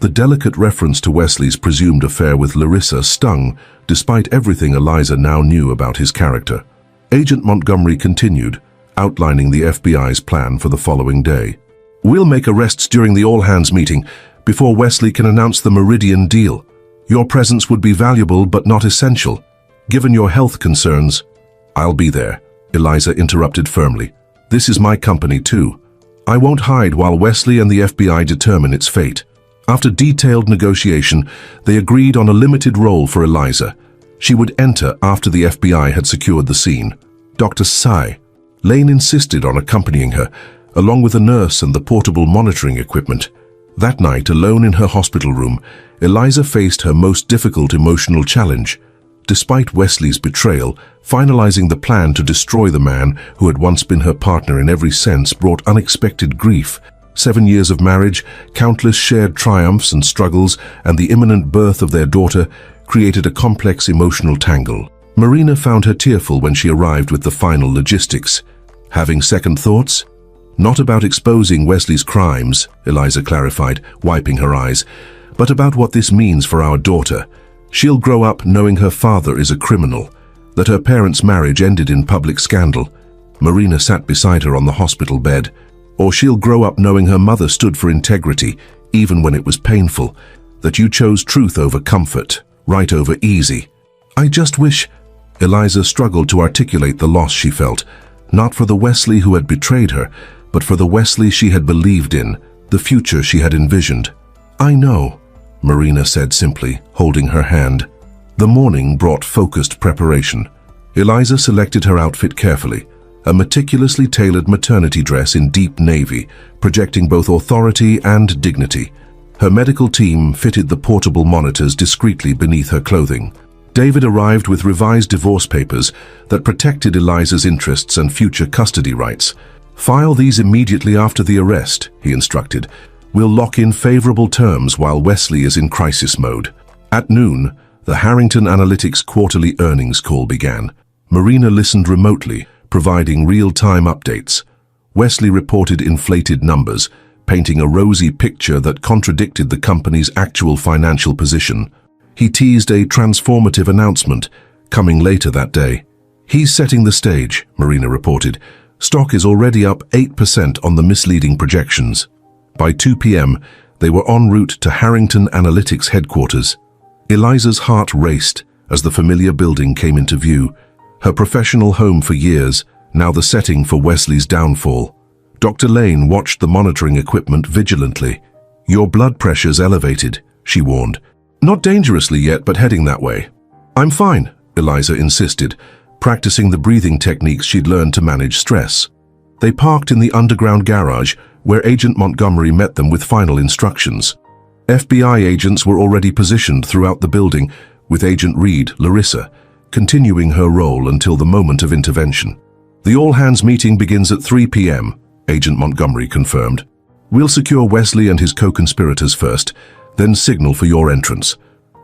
The delicate reference to Wesley's presumed affair with Larissa stung, despite everything Eliza now knew about his character. Agent Montgomery continued, outlining the FBI's plan for the following day. We'll make arrests during the all-hands meeting, before Wesley can announce the Meridian deal. Your presence would be valuable but not essential. Given your health concerns, I'll be there, Eliza interrupted firmly. This is my company too. I won't hide while Wesley and the FBI determine its fate. After detailed negotiation, they agreed on a limited role for Eliza. She would enter after the FBI had secured the scene. Dr. Tsai. Lane insisted on accompanying her, along with a nurse and the portable monitoring equipment. That night, alone in her hospital room, Eliza faced her most difficult emotional challenge. Despite Wesley's betrayal, finalizing the plan to destroy the man who had once been her partner in every sense brought unexpected grief. 7 years of marriage, countless shared triumphs and struggles, and the imminent birth of their daughter created a complex emotional tangle. Marina found her tearful when she arrived with the final logistics. Having second thoughts? Not about exposing Wesley's crimes, Eliza clarified, wiping her eyes, but about what this means for our daughter. She'll grow up knowing her father is a criminal, that her parents' marriage ended in public scandal. Marina sat beside her on the hospital bed. Or she'll grow up knowing her mother stood for integrity, even when it was painful, that you chose truth over comfort, right over easy. I just wish... Eliza struggled to articulate the loss she felt, not for the Wesley who had betrayed her, but for the Wesley she had believed in, the future she had envisioned. I know, Marina said simply, holding her hand. The morning brought focused preparation. Eliza selected her outfit carefully, a meticulously tailored maternity dress in deep navy, projecting both authority and dignity. Her medical team fitted the portable monitors discreetly beneath her clothing. David arrived with revised divorce papers that protected Eliza's interests and future custody rights. File these immediately after the arrest, he instructed. We'll lock in favorable terms while Wesley is in crisis mode. At noon, the Harrington Analytics quarterly earnings call began. Marina listened remotely, providing real-time updates. Wesley reported inflated numbers, painting a rosy picture that contradicted the company's actual financial position. He teased a transformative announcement, coming later that day. He's setting the stage, Marina reported. Stock is already up 8% on the misleading projections. By 2 p.m., they were en route to Harrington Analytics headquarters. Eliza's heart raced as the familiar building came into view. Her professional home for years, now the setting for Wesley's downfall. Dr. Lane watched the monitoring equipment vigilantly. Your blood pressure's elevated, she warned. Not dangerously yet, but heading that way. I'm fine, Eliza insisted, practicing the breathing techniques she'd learned to manage stress. They parked in the underground garage, where Agent Montgomery met them with final instructions. FBI agents were already positioned throughout the building, with Agent Reed, Larissa, continuing her role until the moment of intervention. The all-hands meeting begins at 3 p.m., Agent Montgomery confirmed. We'll secure Wesley and his co-conspirators first, then signal for your entrance.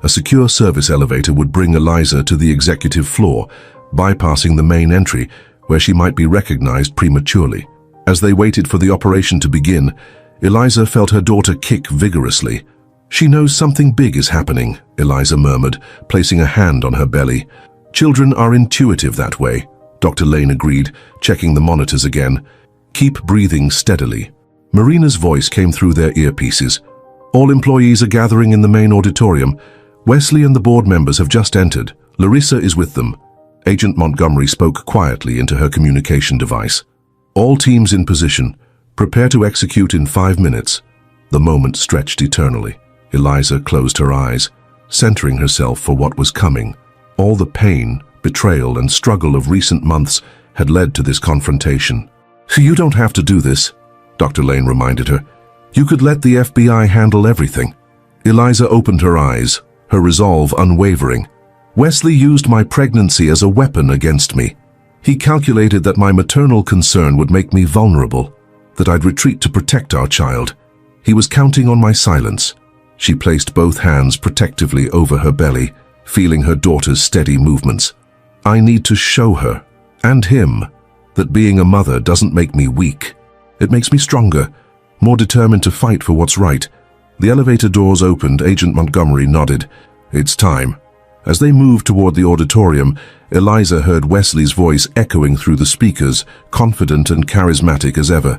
A secure service elevator would bring Eliza to the executive floor, bypassing the main entry, where she might be recognized prematurely. As they waited for the operation to begin, Eliza felt her daughter kick vigorously. She knows something big is happening, Eliza murmured, placing a hand on her belly. Children are intuitive that way, Dr. Lane agreed, checking the monitors again. Keep breathing steadily. Marina's voice came through their earpieces. All employees are gathering in the main auditorium. Wesley and the board members have just entered. Larissa is with them. Agent Montgomery spoke quietly into her communication device. All teams in position. Prepare to execute in 5 minutes. The moment stretched eternally. Eliza closed her eyes, centering herself for what was coming. All the pain, betrayal, and struggle of recent months had led to this confrontation. You don't have to do this, Dr. Lane reminded her. You could let the FBI handle everything. Eliza opened her eyes, her resolve unwavering. Wesley used my pregnancy as a weapon against me. He calculated that my maternal concern would make me vulnerable, that I'd retreat to protect our child. He was counting on my silence. She placed both hands protectively over her belly, feeling her daughter's steady movements. I need to show her, and him, that being a mother doesn't make me weak. It makes me stronger, more determined to fight for what's right. The elevator doors opened. Agent Montgomery nodded. It's time. As they moved toward the auditorium, Eliza heard Wesley's voice echoing through the speakers, confident and charismatic as ever.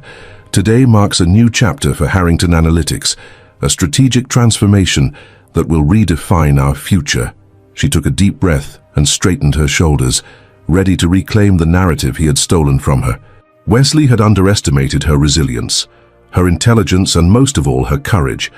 Today marks a new chapter for Harrington Analytics, a strategic transformation that will redefine our future. She took a deep breath and straightened her shoulders, ready to reclaim the narrative he had stolen from her. Wesley had underestimated her resilience, her intelligence, and most of all, her courage.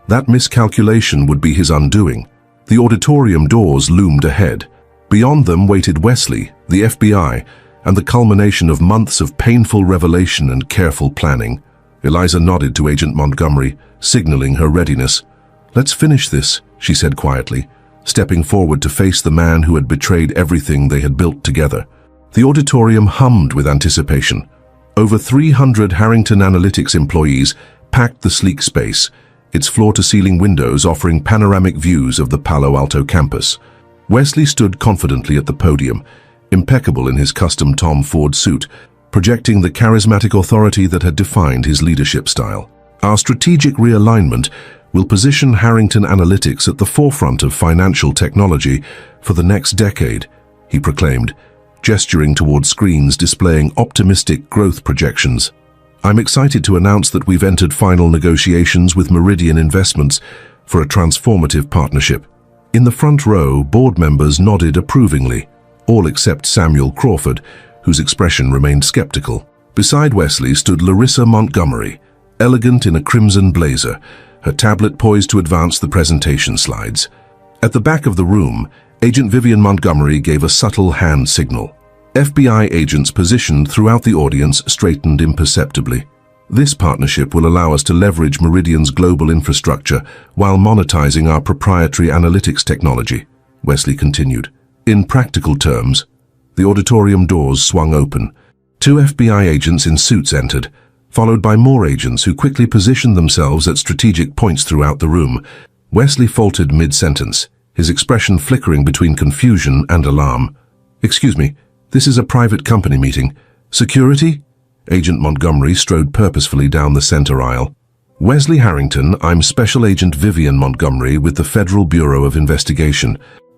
That miscalculation would be his undoing. The auditorium doors loomed ahead. Beyond them waited Wesley, the FBI, and the culmination of months of painful revelation and careful planning. Eliza nodded to Agent Montgomery, signaling her readiness. "Let's finish this," she said quietly, stepping forward to face the man who had betrayed everything they had built together. The auditorium hummed with anticipation. Over 300 Harrington Analytics employees packed the sleek space, its floor-to-ceiling windows offering panoramic views of the Palo Alto campus. Wesley stood confidently at the podium, impeccable in his custom Tom Ford suit, projecting the charismatic authority that had defined his leadership style. "Our strategic realignment will position Harrington Analytics at the forefront of financial technology for the next decade," he proclaimed, gesturing toward screens displaying optimistic growth projections. "I'm excited to announce that we've entered final negotiations with Meridian Investments for a transformative partnership." In the front row, board members nodded approvingly, all except Samuel Crawford, whose expression remained skeptical. Beside Wesley stood Larissa Montgomery, elegant in a crimson blazer, her tablet poised to advance the presentation slides. At the back of the room, Agent Vivian Montgomery gave a subtle hand signal. FBI agents positioned throughout the audience straightened imperceptibly. "This partnership will allow us to leverage Meridian's global infrastructure while monetizing our proprietary analytics technology," Wesley continued. In practical terms, the auditorium doors swung open. 2 FBI agents in suits entered, followed by more agents who quickly positioned themselves at strategic points throughout the room. Wesley faltered mid-sentence, his expression flickering between confusion and alarm. "Excuse me, this is a private company meeting. Security?" Agent Montgomery strode purposefully down the center aisle. "Wesley Harrington, I'm Special Agent Vivian Montgomery with the Federal Bureau of Investigation.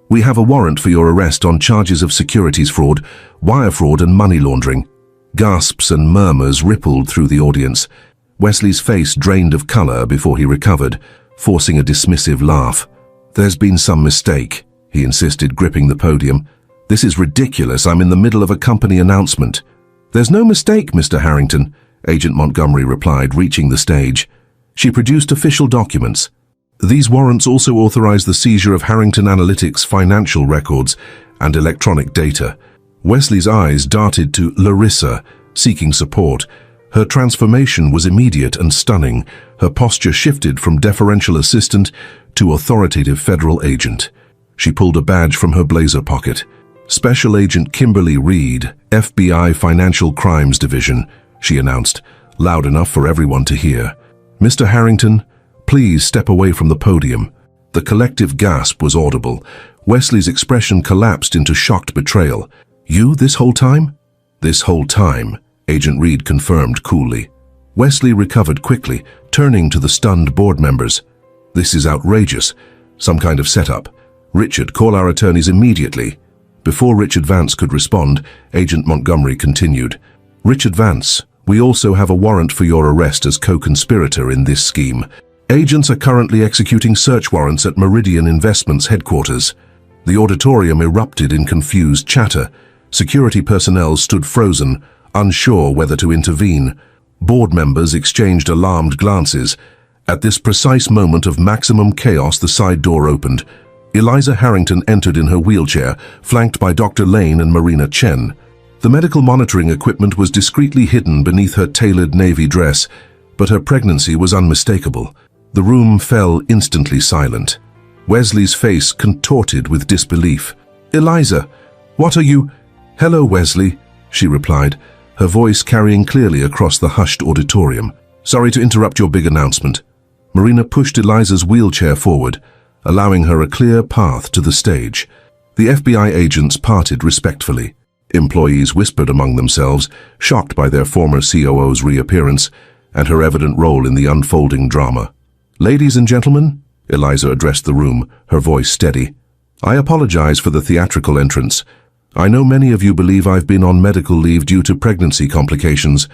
We have a warrant for your arrest on charges of securities fraud, wire fraud, and money laundering." Gasps and murmurs rippled through the audience. Wesley's face drained of color before he recovered, forcing a dismissive laugh. "There's been some mistake," he insisted, gripping the podium. "This is ridiculous. I'm in the middle of a company announcement." "There's no mistake, Mr. Harrington," Agent Montgomery replied, reaching the stage. She produced official documents. These warrants also authorize the seizure of Harrington Analytics' financial records and electronic data. Wesley's eyes darted to Larissa, seeking support. Her transformation was immediate and stunning. Her posture shifted from deferential assistant to authoritative federal agent. She pulled a badge from her blazer pocket. "Special Agent Kimberly Reed, FBI Financial Crimes Division," she announced, loud enough for everyone to hear. "Mr. Harrington, please step away from the podium." The collective gasp was audible. Wesley's expression collapsed into shocked betrayal. "You this whole time?" "This whole time," Agent Reed confirmed coolly. Wesley recovered quickly, turning to the stunned board members. "This is outrageous. Some kind of setup. Richard, call our attorneys immediately." Before Richard Vance could respond, Agent Montgomery continued. "Richard Vance, we also have a warrant for your arrest as co-conspirator in this scheme. Agents are currently executing search warrants at Meridian Investments headquarters." The auditorium erupted in confused chatter. Security personnel stood frozen, unsure whether to intervene. Board members exchanged alarmed glances. At this precise moment of maximum chaos, the side door opened. Eliza Harrington entered in her wheelchair, flanked by Dr. Lane and Marina Chen. The medical monitoring equipment was discreetly hidden beneath her tailored navy dress, but her pregnancy was unmistakable. The room fell instantly silent. Wesley's face contorted with disbelief. "Eliza, what are you—" "Hello, Wesley," she replied, her voice carrying clearly across the hushed auditorium. Sorry to interrupt your big announcement. Marina pushed Eliza's wheelchair forward, allowing her a clear path to the stage. The FBI agents parted respectfully. Employees whispered among themselves, shocked by their former COO's reappearance and her evident role in the unfolding drama. Ladies and gentlemen, Eliza addressed the room, her voice steady. I apologize for the theatrical entrance. I know many of you believe I've been on medical leave due to pregnancy complications.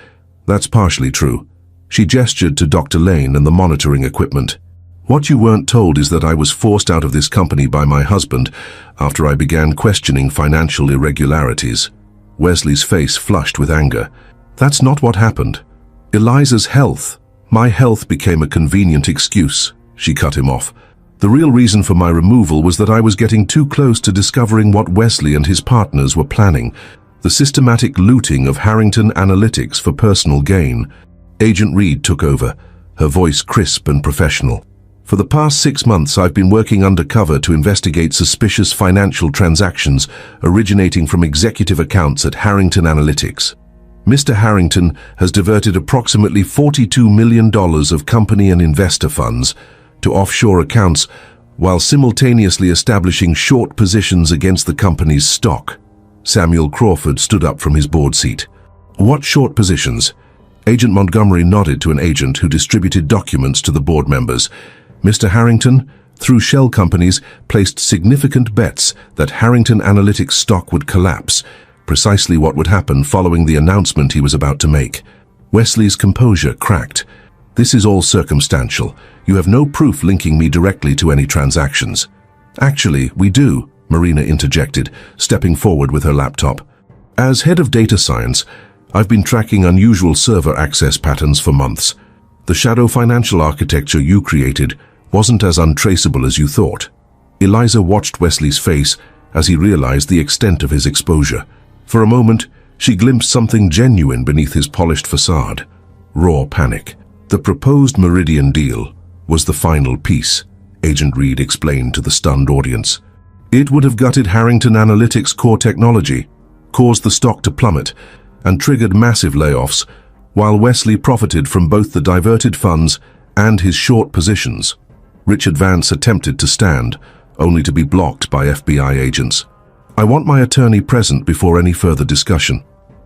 That's partially true. She gestured to Dr. Lane and the monitoring equipment. What you weren't told is that I was forced out of this company by my husband after I began questioning financial irregularities. Wesley's face flushed with anger. That's not what happened. Eliza's health. My health became a convenient excuse. She cut him off. The real reason for my removal was that I was getting too close to discovering what Wesley and his partners were planning, the systematic looting of Harrington Analytics for personal gain. Agent Reed took over, her voice crisp and professional. For the past 6 months, I've been working undercover to investigate suspicious financial transactions originating from executive accounts at Harrington Analytics. Mr. Harrington has diverted approximately $42 million of company and investor funds to offshore accounts while simultaneously establishing short positions against the company's stock. Samuel Crawford stood up from his board seat. What short positions? Agent Montgomery nodded to an agent who distributed documents to the board members. Mr. Harrington, through shell companies, placed significant bets that Harrington Analytics stock would collapse, precisely what would happen following the announcement he was about to make. Wesley's composure cracked. This is all circumstantial. You have no proof linking me directly to any transactions. Actually, we do, Marina interjected, stepping forward with her laptop. As head of data science, I've been tracking unusual server access patterns for months. The shadow financial architecture you created wasn't as untraceable as you thought. Eliza watched Wesley's face as he realized the extent of his exposure. For a moment, she glimpsed something genuine beneath his polished facade. Raw panic. The proposed Meridian deal was the final piece, Agent Reed explained to the stunned audience. It would have gutted Harrington Analytics' core technology, caused the stock to plummet, and triggered massive layoffs, while Wesley profited from both the diverted funds and his short positions. Richard Vance attempted to stand, only to be blocked by FBI agents. I want my attorney present before any further discussion.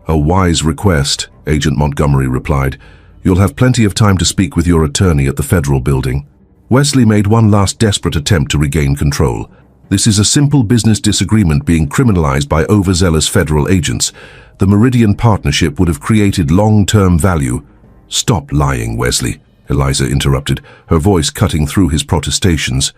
A wise request, Agent Montgomery replied. You'll have plenty of time to speak with your attorney at the federal building. Wesley made one last desperate attempt to regain control. This is a simple business disagreement being criminalized by overzealous federal agents. The Meridian partnership would have created long-term value. Stop lying, Wesley, Eliza interrupted, her voice cutting through his protestations.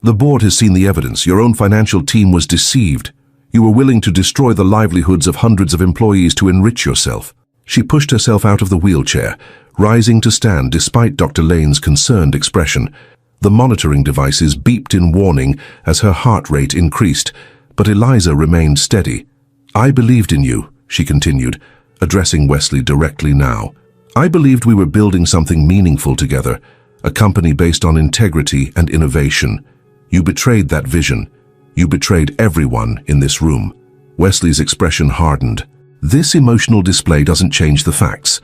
The board has seen the evidence. Your own financial team was deceived. You were willing to destroy the livelihoods of hundreds of employees to enrich yourself. She pushed herself out of the wheelchair, rising to stand despite Dr. Lane's concerned expression. The monitoring devices beeped in warning as her heart rate increased, but Eliza remained steady. I believed in you, she continued, addressing Wesley directly now. I believed we were building something meaningful together, a company based on integrity and innovation. You betrayed that vision. You betrayed everyone in this room. Wesley's expression hardened. This emotional display doesn't change the facts.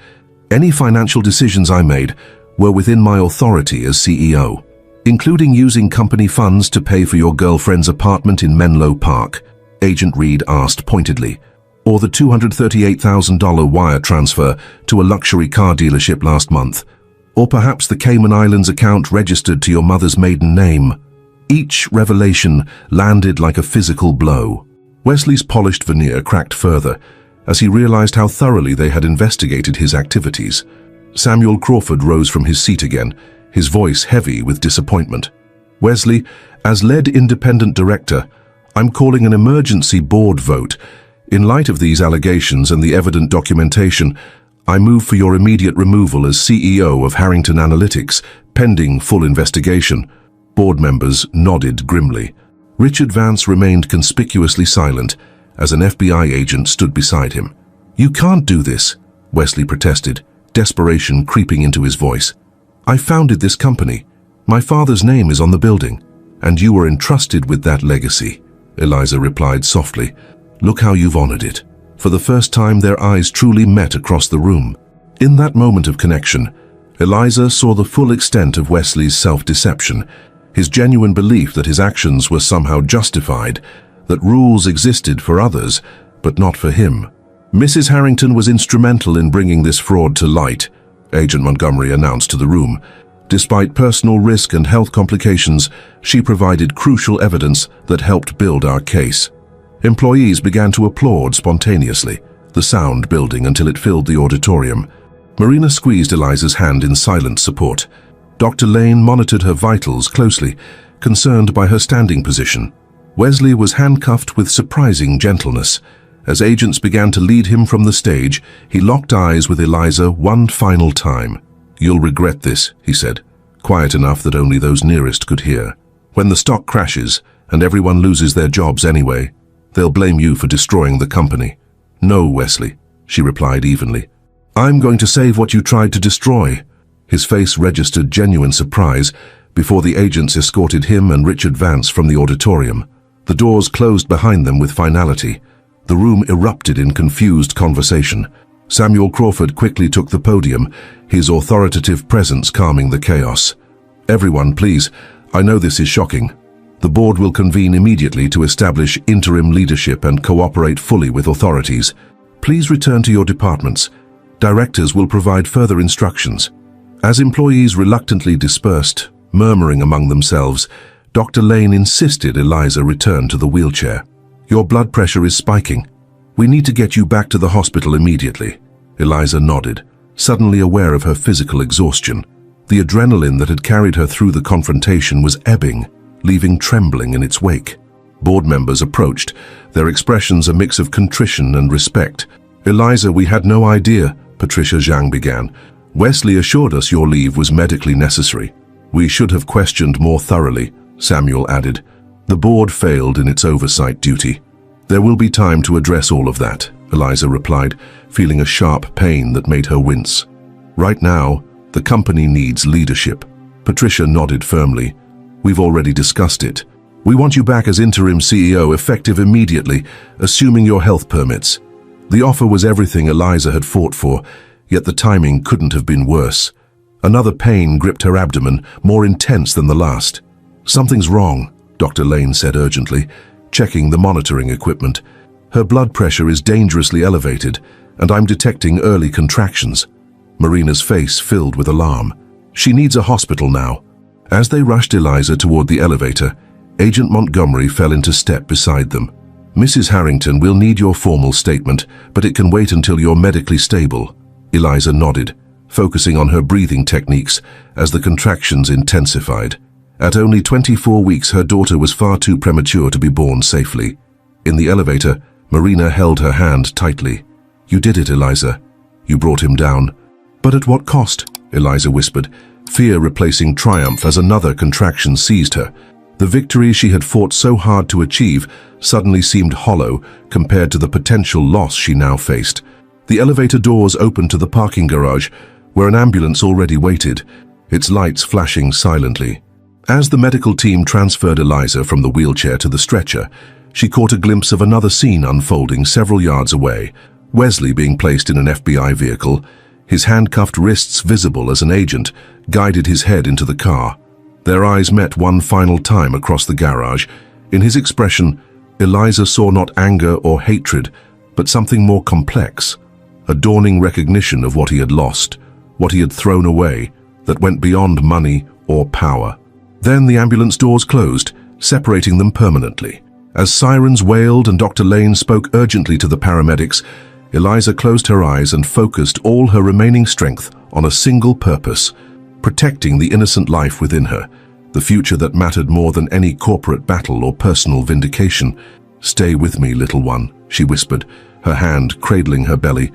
Any financial decisions I made were within my authority as CEO, including using company funds to pay for your girlfriend's apartment in Menlo Park, Agent Reed asked pointedly, or the $238,000 wire transfer to a luxury car dealership last month, or perhaps the Cayman Islands account registered to your mother's maiden name. Each revelation landed like a physical blow. Wesley's polished veneer cracked further as he realized how thoroughly they had investigated his activities. Samuel Crawford rose from his seat again, his voice heavy with disappointment. Wesley, as lead independent director, I'm calling an emergency board vote. In light of these allegations and the evident documentation, I move for your immediate removal as CEO of Harrington Analytics, pending full investigation. Board members nodded grimly. Richard Vance remained conspicuously silent as an FBI agent stood beside him. You can't do this, Wesley protested, desperation creeping into his voice. I founded this company. My father's name is on the building, and you were entrusted with that legacy, Eliza replied softly. Look how you've honored it. For the first time, their eyes truly met across the room. In that moment of connection, Eliza saw the full extent of Wesley's self-deception, his genuine belief that his actions were somehow justified, that rules existed for others, but not for him. Mrs. Harrington was instrumental in bringing this fraud to light, Agent Montgomery announced to the room. Despite personal risk and health complications, she provided crucial evidence that helped build our case. Employees began to applaud spontaneously, the sound building until it filled the auditorium. Marina squeezed Eliza's hand in silent support. Dr. Lane monitored her vitals closely, concerned by her standing position. Wesley was handcuffed with surprising gentleness. As agents began to lead him from the stage, he locked eyes with Eliza one final time. "You'll regret this," he said, quiet enough that only those nearest could hear. "When the stock crashes and everyone loses their jobs anyway, they'll blame you for destroying the company." "No, Wesley," she replied evenly. "I'm going to save what you tried to destroy." His face registered genuine surprise before the agents escorted him and Richard Vance from the auditorium. The doors closed behind them with finality. The room erupted in confused conversation. Samuel Crawford quickly took the podium, his authoritative presence calming the chaos. "Everyone, please, I know this is shocking. The board will convene immediately to establish interim leadership and cooperate fully with authorities. Please return to your departments. Directors will provide further instructions." As employees reluctantly dispersed, murmuring among themselves, Dr. Lane insisted Eliza return to the wheelchair. "Your blood pressure is spiking. We need to get you back to the hospital immediately." Eliza nodded, suddenly aware of her physical exhaustion. The adrenaline that had carried her through the confrontation was ebbing, leaving trembling in its wake. Board members approached, their expressions a mix of contrition and respect. "Eliza, we had no idea," Patricia Zhang began. "Wesley assured us your leave was medically necessary. We should have questioned more thoroughly," Samuel added. "The board failed in its oversight duty." "There will be time to address all of that," Eliza replied, feeling a sharp pain that made her wince. "Right now, the company needs leadership." Patricia nodded firmly. "We've already discussed it. We want you back as interim CEO, effective immediately, assuming your health permits." The offer was everything Eliza had fought for, yet the timing couldn't have been worse. Another pain gripped her abdomen, more intense than the last. "Something's wrong," Dr. Lane said urgently, checking the monitoring equipment. "Her blood pressure is dangerously elevated, and I'm detecting early contractions." Marina's face filled with alarm. "She needs a hospital now." As they rushed Eliza toward the elevator, Agent Montgomery fell into step beside them. "Mrs. Harrington, we'll need your formal statement, but it can wait until you're medically stable." Eliza nodded, focusing on her breathing techniques as the contractions intensified. At only 24 weeks, her daughter was far too premature to be born safely. In the elevator, Marina held her hand tightly. "You did it, Eliza. You brought him down." "But at what cost?" Eliza whispered, fear replacing triumph as another contraction seized her. The victory she had fought so hard to achieve suddenly seemed hollow compared to the potential loss she now faced. The elevator doors opened to the parking garage, where an ambulance already waited, its lights flashing silently. As the medical team transferred Eliza from the wheelchair to the stretcher, she caught a glimpse of another scene unfolding several yards away. Wesley being placed in an FBI vehicle, his handcuffed wrists visible as an agent, guided his head into the car. Their eyes met one final time across the garage. In his expression, Eliza saw not anger or hatred, but something more complex, a dawning recognition of what he had lost, what he had thrown away, that went beyond money or power. Then the ambulance doors closed, separating them permanently. As sirens wailed and Dr. Lane spoke urgently to the paramedics, Eliza closed her eyes and focused all her remaining strength on a single purpose: protecting the innocent life within her, the future that mattered more than any corporate battle or personal vindication. "Stay with me, little one," she whispered, her hand cradling her belly.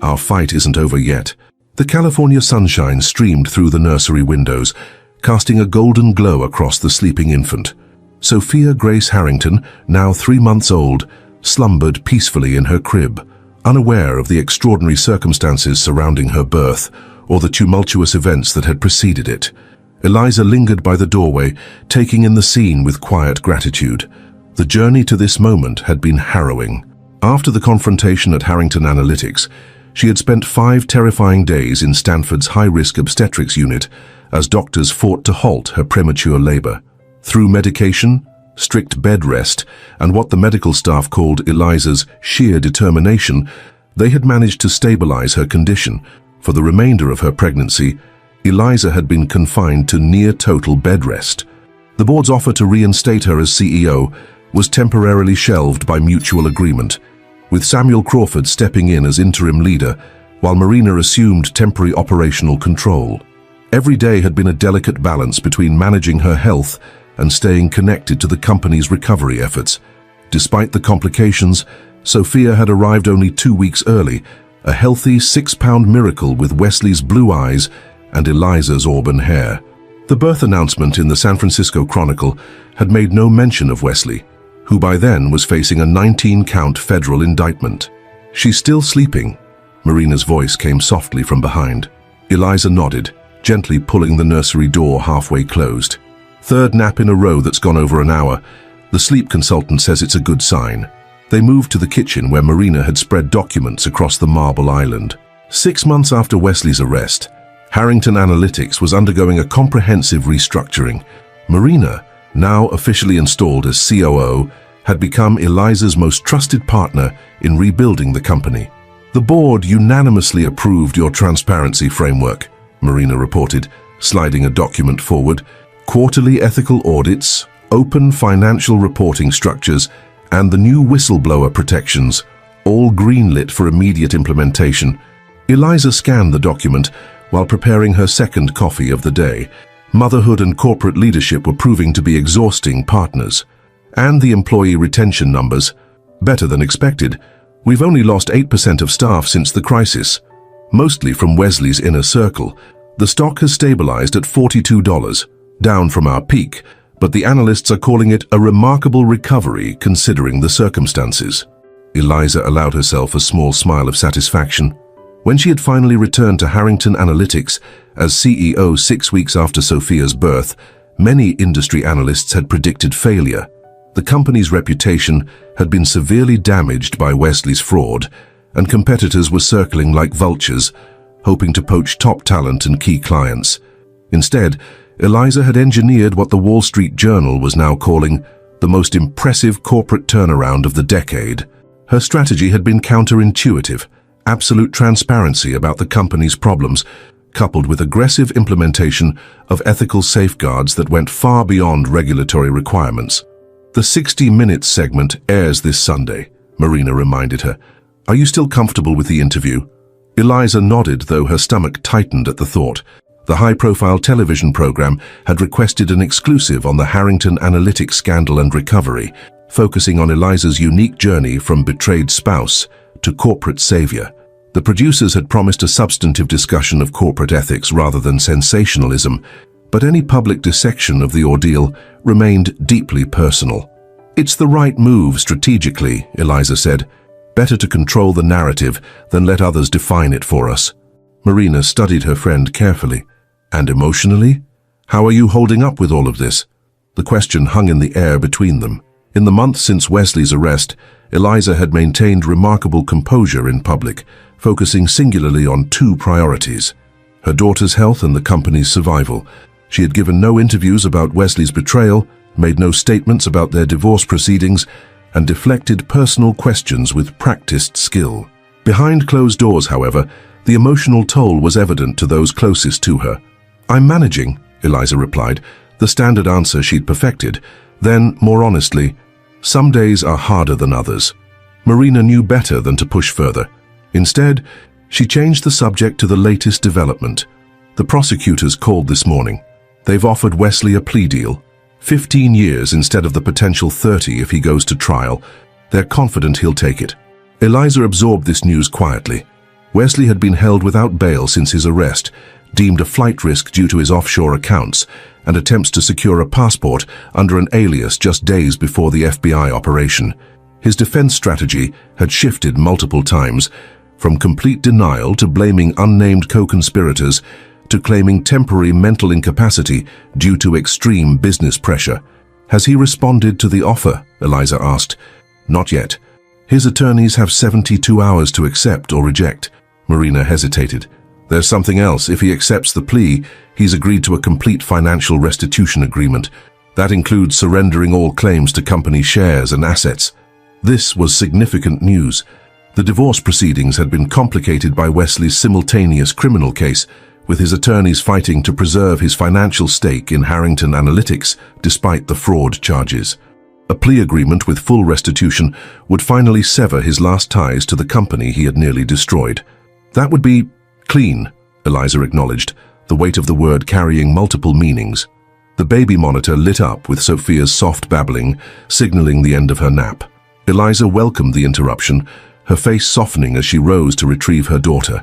"Our fight isn't over yet." The California sunshine streamed through the nursery windows, casting a golden glow across the sleeping infant. Sophia Grace Harrington, now 3 months old, slumbered peacefully in her crib, unaware of the extraordinary circumstances surrounding her birth or the tumultuous events that had preceded it. Eliza lingered by the doorway, taking in the scene with quiet gratitude. The journey to this moment had been harrowing. After the confrontation at Harrington Analytics, she had spent 5 terrifying days in Stanford's high-risk obstetrics unit as doctors fought to halt her premature labor. Through medication, strict bed rest, and what the medical staff called Eliza's sheer determination, they had managed to stabilize her condition. For the remainder of her pregnancy, Eliza had been confined to near-total bed rest. The board's offer to reinstate her as CEO was temporarily shelved by mutual agreement, with Samuel Crawford stepping in as interim leader, while Marina assumed temporary operational control. Every day had been a delicate balance between managing her health and staying connected to the company's recovery efforts. Despite the complications, Sophia had arrived only 2 weeks early, a healthy 6-pound miracle with Wesley's blue eyes and Eliza's auburn hair. The birth announcement in the San Francisco Chronicle had made no mention of Wesley, who by then was facing a 19-count federal indictment. "She's still sleeping," Marina's voice came softly from behind. Eliza nodded, gently pulling the nursery door halfway closed. "Third nap in a row that's gone over an hour. The sleep consultant says it's a good sign." They moved to the kitchen where Marina had spread documents across the marble island. 6 months after Wesley's arrest, Harrington Analytics was undergoing a comprehensive restructuring. Marina, now officially installed as COO, had become Eliza's most trusted partner in rebuilding the company. "The board unanimously approved your transparency framework," Marina reported, sliding a document forward. "Quarterly ethical audits, open financial reporting structures, and the new whistleblower protections, all greenlit for immediate implementation." Eliza scanned the document while preparing her second coffee of the day. Motherhood and corporate leadership were proving to be exhausting partners. And the employee retention numbers, better than expected. "We've only lost 8% of staff since the crisis, mostly from Wesley's inner circle. The stock has stabilized at $42, down from our peak, but the analysts are calling it a remarkable recovery considering the circumstances." Eliza allowed herself a small smile of satisfaction. When she had finally returned to Harrington Analytics as CEO 6 weeks after Sophia's birth, many industry analysts had predicted failure. The company's reputation had been severely damaged by Wesley's fraud, and competitors were circling like vultures, hoping to poach top talent and key clients. Instead, Eliza had engineered what the Wall Street Journal was now calling the most impressive corporate turnaround of the decade. Her strategy had been counterintuitive: absolute transparency about the company's problems, coupled with aggressive implementation of ethical safeguards that went far beyond regulatory requirements. "The 60 Minutes segment airs this Sunday," Marina reminded her. "Are you still comfortable with the interview?" Eliza nodded, though her stomach tightened at the thought. The high-profile television program had requested an exclusive on the Harrington Analytics scandal and recovery, focusing on Eliza's unique journey from betrayed spouse to corporate savior. The producers had promised a substantive discussion of corporate ethics rather than sensationalism, but any public dissection of the ordeal remained deeply personal. "It's the right move strategically," Eliza said. "Better to control the narrative than let others define it for us." Marina studied her friend carefully. "And emotionally? How are you holding up with all of this?" The question hung in the air between them. In the months since Wesley's arrest, Eliza had maintained remarkable composure in public, focusing singularly on 2 priorities: her daughter's health and the company's survival. She had given no interviews about Wesley's betrayal, made no statements about their divorce proceedings, and deflected personal questions with practiced skill. Behind closed doors, however, the emotional toll was evident to those closest to her. "I'm managing," Eliza replied, the standard answer she'd perfected. Then, more honestly, "Some days are harder than others." Marina knew better than to push further. Instead, she changed the subject to the latest development. "The prosecutors called this morning. They've offered Wesley a plea deal. 15 years instead of the potential 30 if he goes to trial. They're confident he'll take it." Eliza absorbed this news quietly. Wesley had been held without bail since his arrest, deemed a flight risk due to his offshore accounts, and attempts to secure a passport under an alias just days before the FBI operation. His defense strategy had shifted multiple times, from complete denial to blaming unnamed co-conspirators to claiming temporary mental incapacity due to extreme business pressure. "Has he responded to the offer?" Eliza asked. "Not yet. His attorneys have 72 hours to accept or reject. Marina hesitated. There's something else. If he accepts the plea, he's agreed to a complete financial restitution agreement. That includes surrendering all claims to company shares and assets. This was significant news. The divorce proceedings had been complicated by Wesley's simultaneous criminal case, with his attorneys fighting to preserve his financial stake in Harrington Analytics despite the fraud charges. A plea agreement with full restitution would finally sever his last ties to the company he had nearly destroyed. That would be clean, Eliza acknowledged, the weight of the word carrying multiple meanings. The baby monitor lit up with Sophia's soft babbling, signaling the end of her nap. Eliza welcomed the interruption, her face softening as she rose to retrieve her daughter.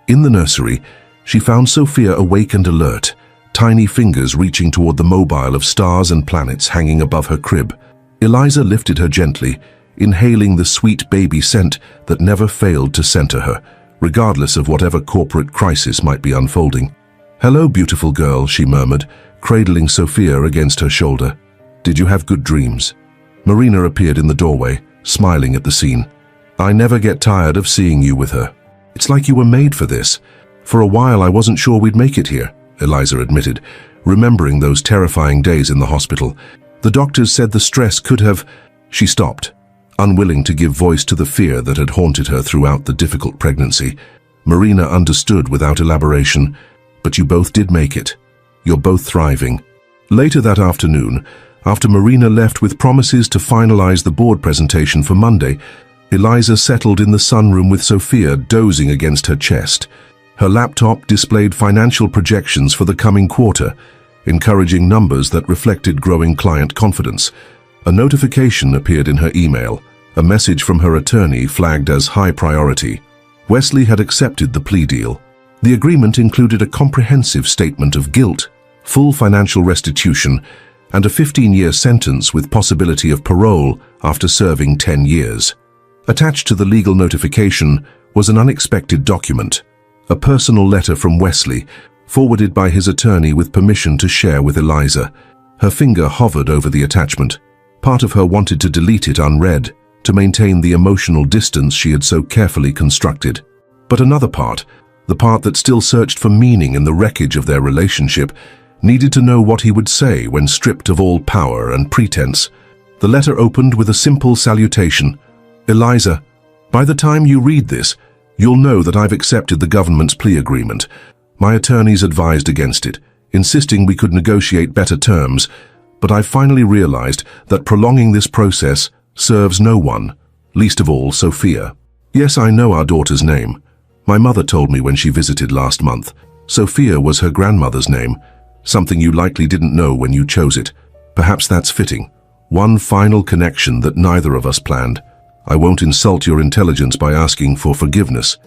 In the nursery, she found Sophia awake and alert, tiny fingers reaching toward the mobile of stars and planets hanging above her crib. Eliza lifted her gently, inhaling the sweet baby scent that never failed to center her, regardless of whatever corporate crisis might be unfolding. "Hello, beautiful girl," she murmured, cradling Sophia against her shoulder. "Did you have good dreams?" Marina appeared in the doorway, smiling at the scene. "I never get tired of seeing you with her. It's like you were made for this. For a while I wasn't sure we'd make it here," Eliza admitted, remembering those terrifying days in the hospital. "The doctors said the stress could have—" She stopped, unwilling to give voice to the fear that had haunted her throughout the difficult pregnancy. Marina understood without elaboration. "But you both did make it. You're both thriving." Later that afternoon, after Marina left with promises to finalize the board presentation for Monday, Eliza settled in the sunroom with Sophia dozing against her chest. Her laptop displayed financial projections for the coming quarter, encouraging numbers that reflected growing client confidence. A notification appeared in her email, a message from her attorney flagged as high priority. Wesley had accepted the plea deal. The agreement included a comprehensive statement of guilt, full financial restitution, and a 15-year sentence with possibility of parole after serving 10 years. Attached to the legal notification was an unexpected document, a personal letter from Wesley, forwarded by his attorney with permission to share with Eliza. Her finger hovered over the attachment. Part of her wanted to delete it unread, to maintain the emotional distance she had so carefully constructed. But another part, the part that still searched for meaning in the wreckage of their relationship, needed to know what he would say when stripped of all power and pretense. The letter opened with a simple salutation. "Eliza, by the time you read this, you'll know that I've accepted the government's plea agreement. My attorneys advised against it, insisting we could negotiate better terms, but I've finally realized that prolonging this process serves no one, least of all Sophia. Yes, I know our daughter's name. My mother told me when she visited last month. Sophia was her grandmother's name, something you likely didn't know when you chose it. Perhaps that's fitting. One final connection that neither of us planned. I won't insult your intelligence by asking for forgiveness.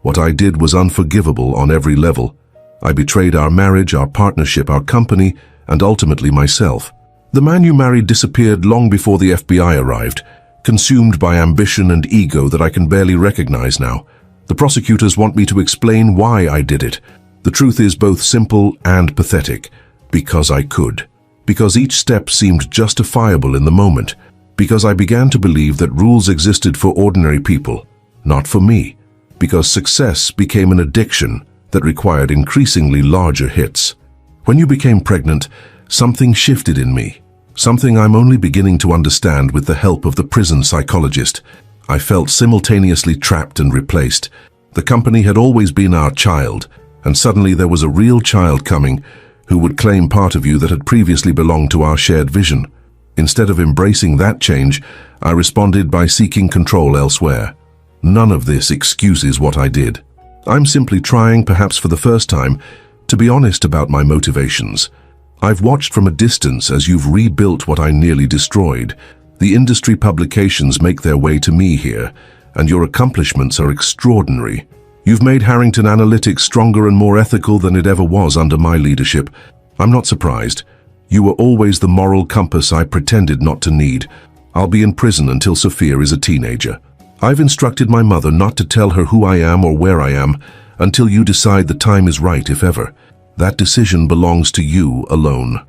What I did was unforgivable on every level. I betrayed our marriage, our partnership, our company, and ultimately myself. The man you married disappeared long before the FBI arrived, consumed by ambition and ego that I can barely recognize now. The prosecutors want me to explain why I did it. The truth is both simple and pathetic. Because I could. Because each step seemed justifiable in the moment. Because I began to believe that rules existed for ordinary people, not for me. Because success became an addiction that required increasingly larger hits. When you became pregnant, something shifted in me. Something I'm only beginning to understand with the help of the prison psychologist. I felt simultaneously trapped and replaced. The company had always been our child, and suddenly there was a real child coming who would claim part of you that had previously belonged to our shared vision. Instead of embracing that change, I responded by seeking control elsewhere. None of this excuses what I did. I'm simply trying, perhaps for the first time, to be honest about my motivations. I've watched from a distance as you've rebuilt what I nearly destroyed. The industry publications make their way to me here, and your accomplishments are extraordinary. You've made Harrington Analytics stronger and more ethical than it ever was under my leadership. I'm not surprised. You were always the moral compass I pretended not to need. I'll be in prison until Sophia is a teenager. I've instructed my mother not to tell her who I am or where I am until you decide the time is right, if ever. That decision belongs to you alone.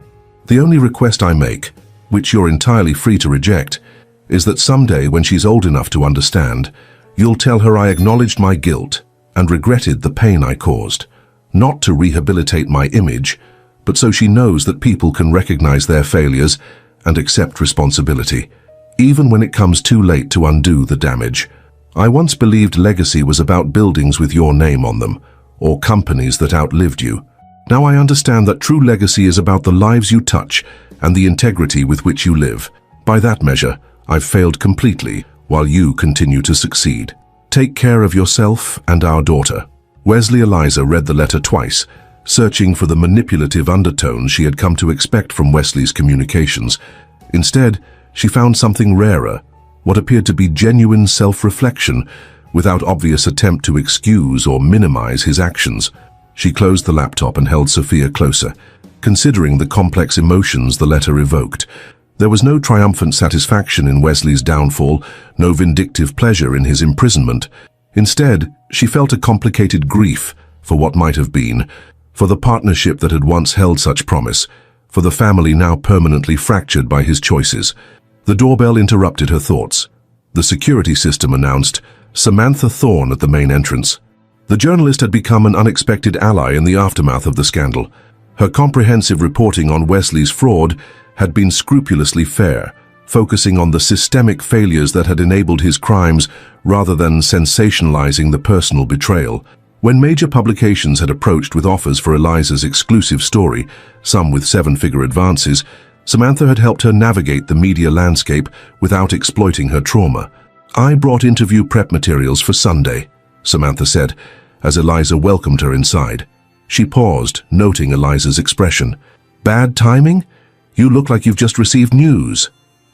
The only request I make, which you're entirely free to reject, is that someday when she's old enough to understand, you'll tell her I acknowledged my guilt and regretted the pain I caused, not to rehabilitate my image, but so she knows that people can recognize their failures and accept responsibility, even when it comes too late to undo the damage. I once believed legacy was about buildings with your name on them, or companies that outlived you. Now I understand that true legacy is about the lives you touch and the integrity with which you live. By that measure, I've failed completely, while you continue to succeed. Take care of yourself and our daughter. Wesley Eliza read the letter twice, searching for the manipulative undertones she had come to expect from Wesley's communications. Instead, she found something rarer, what appeared to be genuine self-reflection, without obvious attempt to excuse or minimize his actions. She closed the laptop and held Sophia closer, considering the complex emotions the letter evoked. There was no triumphant satisfaction in Wesley's downfall, no vindictive pleasure in his imprisonment. Instead, she felt a complicated grief for what might have been, for the partnership that had once held such promise, for the family now permanently fractured by his choices. The doorbell interrupted her thoughts. The security system announced Samantha Thorne at the main entrance. The journalist had become an unexpected ally in the aftermath of the scandal. Her comprehensive reporting on Wesley's fraud had been scrupulously fair, focusing on the systemic failures that had enabled his crimes rather than sensationalizing the personal betrayal. When major publications had approached with offers for Eliza's exclusive story, some with seven-figure advances, Samantha had helped her navigate the media landscape without exploiting her trauma. I brought interview prep materials for Sunday, Samantha said, as Eliza welcomed her inside. She paused, noting Eliza's expression. Bad timing? You look like you've just received news.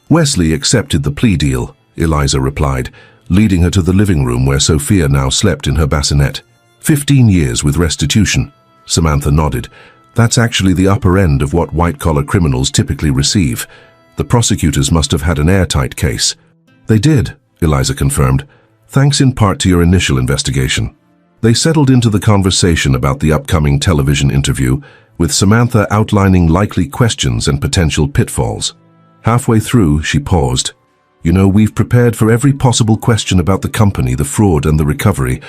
Wesley accepted the plea deal, Eliza replied, leading her to the living room where Sophia now slept in her bassinet. 15 years with restitution. Samantha nodded. That's actually the upper end of what white-collar criminals typically receive. The prosecutors must have had an airtight case. They did, Eliza confirmed, thanks in part to your initial investigation. They settled into the conversation about the upcoming television interview, with Samantha outlining likely questions and potential pitfalls. Halfway through, she paused. You know, we've prepared for every possible question about the company, the fraud, and the recovery,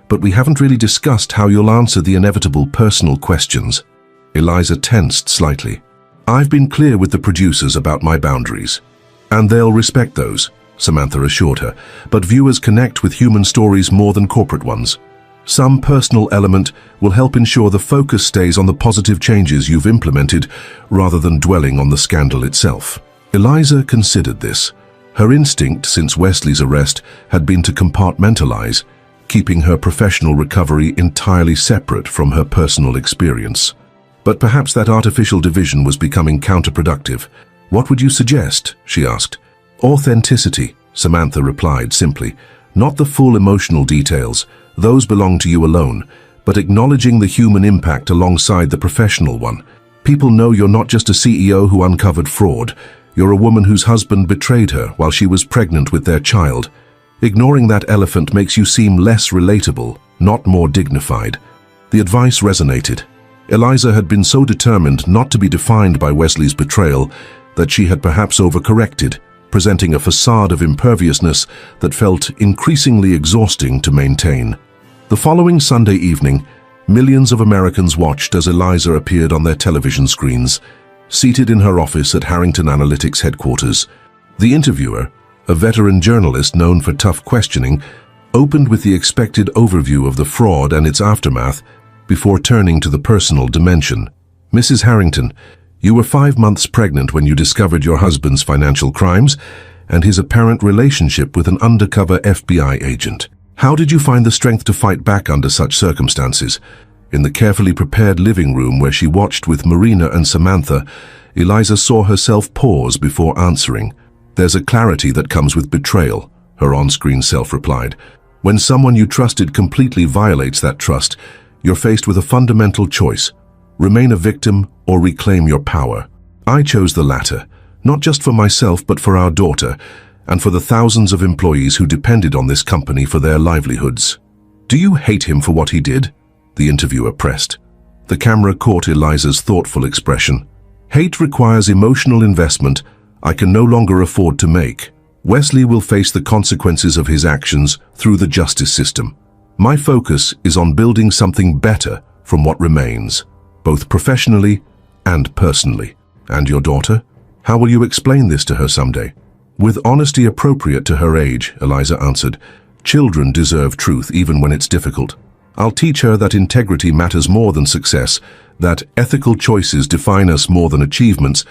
but we haven't really discussed how you'll answer the inevitable personal questions. Eliza tensed slightly. I've been clear with the producers about my boundaries. And they'll respect those, Samantha assured her, but viewers connect with human stories more than corporate ones. Some personal element will help ensure the focus stays on the positive changes you've implemented rather than dwelling on the scandal itself. Eliza considered this. Her instinct since Wesley's arrest had been to compartmentalize, keeping her professional recovery entirely separate from her personal experience. But perhaps that artificial division was becoming counterproductive. What would you suggest? She asked. Authenticity, Samantha replied simply. Not the full emotional details. Those belong to you alone, but acknowledging the human impact alongside the professional one. People know you're not just a CEO who uncovered fraud. You're a woman whose husband betrayed her while she was pregnant with their child. Ignoring that elephant makes you seem less relatable, not more dignified. The advice resonated. Eliza had been so determined not to be defined by Wesley's betrayal that she had perhaps overcorrected, presenting a facade of imperviousness that felt increasingly exhausting to maintain. The following Sunday evening, millions of Americans watched as Eliza appeared on their television screens, seated in her office at Harrington Analytics headquarters. The interviewer, a veteran journalist known for tough questioning, opened with the expected overview of the fraud and its aftermath before turning to the personal dimension. Mrs. Harrington, you were 5 months pregnant when you discovered your husband's financial crimes and his apparent relationship with an undercover FBI agent. How did you find the strength to fight back under such circumstances? In the carefully prepared living room where she watched with Marina and Samantha, Eliza saw herself pause before answering. There's a clarity that comes with betrayal, her on-screen self replied. When someone you trusted completely violates that trust, you're faced with a fundamental choice. Remain a victim or reclaim your power. I chose the latter, not just for myself but for our daughter, and for the thousands of employees who depended on this company for their livelihoods. Do you hate him for what he did? The interviewer pressed. The camera caught Eliza's thoughtful expression. Hate requires emotional investment I can no longer afford to make, Wesley will face the consequences of his actions through the justice system. My focus is on building something better from what remains, both professionally and personally. And your daughter? How will you explain this to her someday? With honesty appropriate to her age, Eliza answered. Children deserve truth even when it's difficult. I'll teach her that integrity matters more than success, that ethical choices define us more than achievements,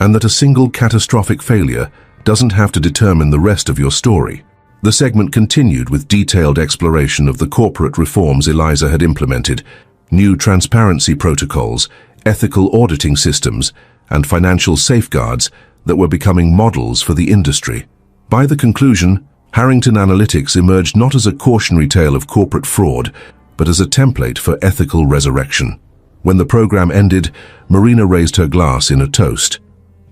and that a single catastrophic failure doesn't have to determine the rest of your story. The segment continued with detailed exploration of the corporate reforms Eliza had implemented, new transparency protocols, ethical auditing systems, and financial safeguards that were becoming models for the industry. By the conclusion, Harrington Analytics emerged not as a cautionary tale of corporate fraud, but as a template for ethical resurrection. When the program ended, Marina raised her glass in a toast.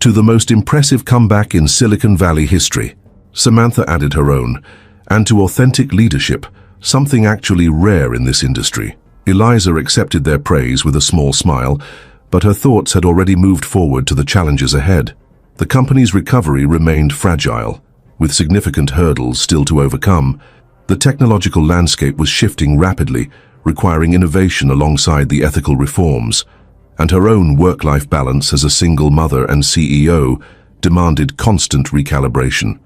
To the most impressive comeback in Silicon Valley history. Samantha added her own. And to authentic leadership, something actually rare in this industry. Eliza accepted their praise with a small smile, but her thoughts had already moved forward to the challenges ahead. The company's recovery remained fragile, with significant hurdles still to overcome. The technological landscape was shifting rapidly, requiring innovation alongside the ethical reforms, and her own work-life balance as a single mother and CEO demanded constant recalibration.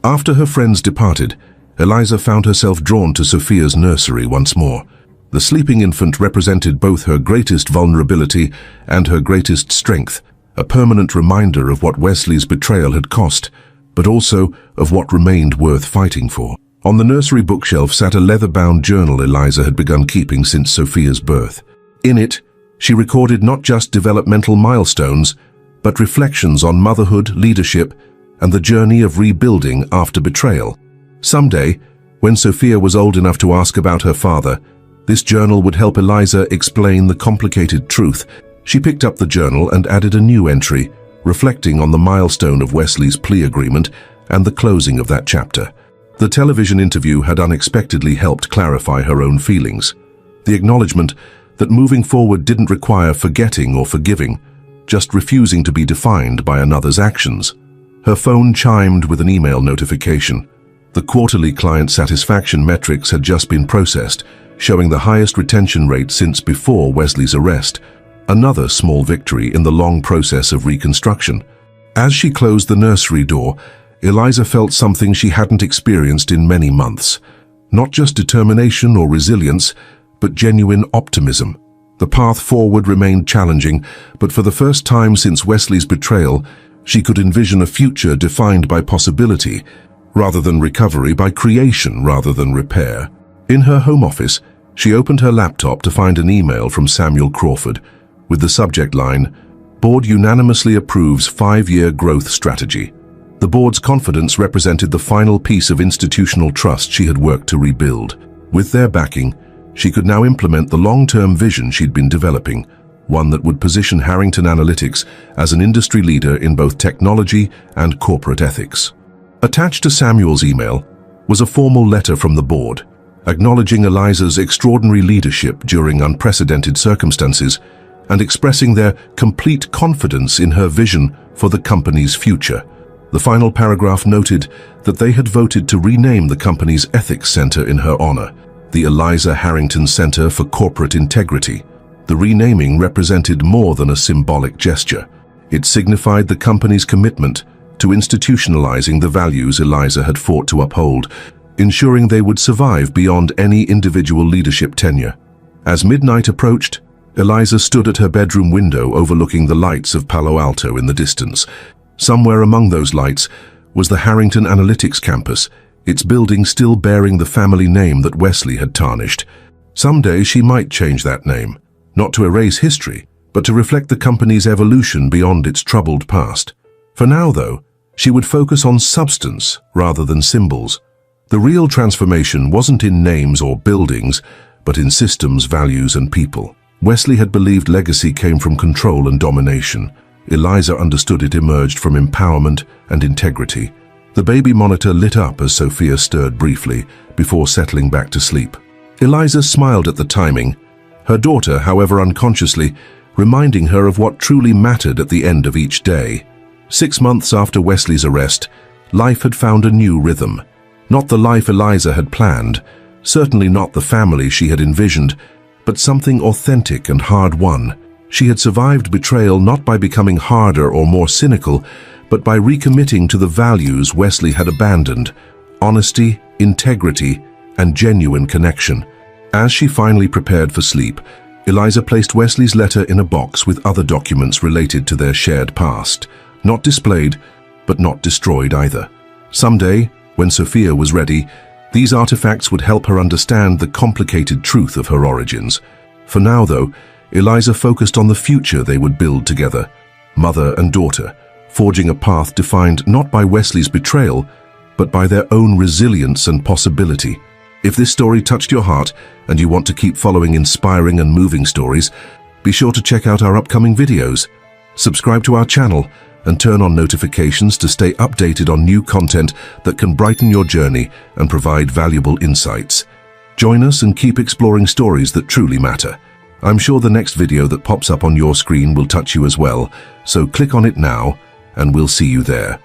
After her friends departed, Eliza found herself drawn to Sophia's nursery once more. The sleeping infant represented both her greatest vulnerability and her greatest strength, a permanent reminder of what Wesley's betrayal had cost, but also of what remained worth fighting for. On the nursery bookshelf sat a leather-bound journal Eliza had begun keeping since Sophia's birth. In it, she recorded not just developmental milestones, but reflections on motherhood, leadership, and the journey of rebuilding after betrayal. Someday, when Sophia was old enough to ask about her father, this journal would help Eliza explain the complicated truth. She picked up the journal and added a new entry, reflecting on the milestone of Wesley's plea agreement and the closing of that chapter. The television interview had unexpectedly helped clarify her own feelings. The acknowledgement that moving forward didn't require forgetting or forgiving, just refusing to be defined by another's actions. Her phone chimed with an email notification. The quarterly client satisfaction metrics had just been processed, showing the highest retention rate since before Wesley's arrest, another small victory in the long process of reconstruction. As she closed the nursery door, Eliza felt something she hadn't experienced in many months. Not just determination or resilience, but genuine optimism. The path forward remained challenging, but for the first time since Wesley's betrayal, she could envision a future defined by possibility, rather than recovery, by creation rather than repair. In her home office, she opened her laptop to find an email from Samuel Crawford, with the subject line, "Board unanimously approves 5-year growth strategy." The board's confidence represented the final piece of institutional trust she had worked to rebuild. With their backing, she could now implement the long-term vision she'd been developing, one that would position Harrington Analytics as an industry leader in both technology and corporate ethics. Attached to Samuel's email was a formal letter from the board, acknowledging Eliza's extraordinary leadership during unprecedented circumstances and expressing their complete confidence in her vision for the company's future. The final paragraph noted that they had voted to rename the company's ethics center in her honor, the Eliza Harrington Center for Corporate Integrity. The renaming represented more than a symbolic gesture. It signified the company's commitment to institutionalizing the values Eliza had fought to uphold, ensuring they would survive beyond any individual leadership tenure. As midnight approached, Eliza stood at her bedroom window overlooking the lights of Palo Alto in the distance. Somewhere among those lights was the Harrington Analytics campus, its building still bearing the family name that Wesley had tarnished. Someday she might change that name, not to erase history, but to reflect the company's evolution beyond its troubled past. For now, though, she would focus on substance rather than symbols. The real transformation wasn't in names or buildings, but in systems, values, and people. Wesley had believed legacy came from control and domination. Eliza understood it emerged from empowerment and integrity. The baby monitor lit up as Sophia stirred briefly before settling back to sleep. Eliza smiled at the timing, her daughter, however unconsciously, reminding her of what truly mattered at the end of each day. 6 months after Wesley's arrest, life had found a new rhythm. Not the life Eliza had planned, certainly not the family she had envisioned, but something authentic and hard-won. She had survived betrayal not by becoming harder or more cynical, but by recommitting to the values Wesley had abandoned: honesty, integrity, and genuine connection. As she finally prepared for sleep, Eliza placed Wesley's letter in a box with other documents related to their shared past. Not displayed, but not destroyed either. Someday, when Sophia was ready, these artifacts would help her understand the complicated truth of her origins. For now, though, Eliza focused on the future they would build together, mother and daughter, forging a path defined not by Wesley's betrayal, but by their own resilience and possibility. If this story touched your heart and you want to keep following inspiring and moving stories, be sure to check out our upcoming videos. Subscribe to our channel and turn on notifications to stay updated on new content that can brighten your journey and provide valuable insights. Join us and keep exploring stories that truly matter. I'm sure the next video that pops up on your screen will touch you as well, so click on it now and we'll see you there.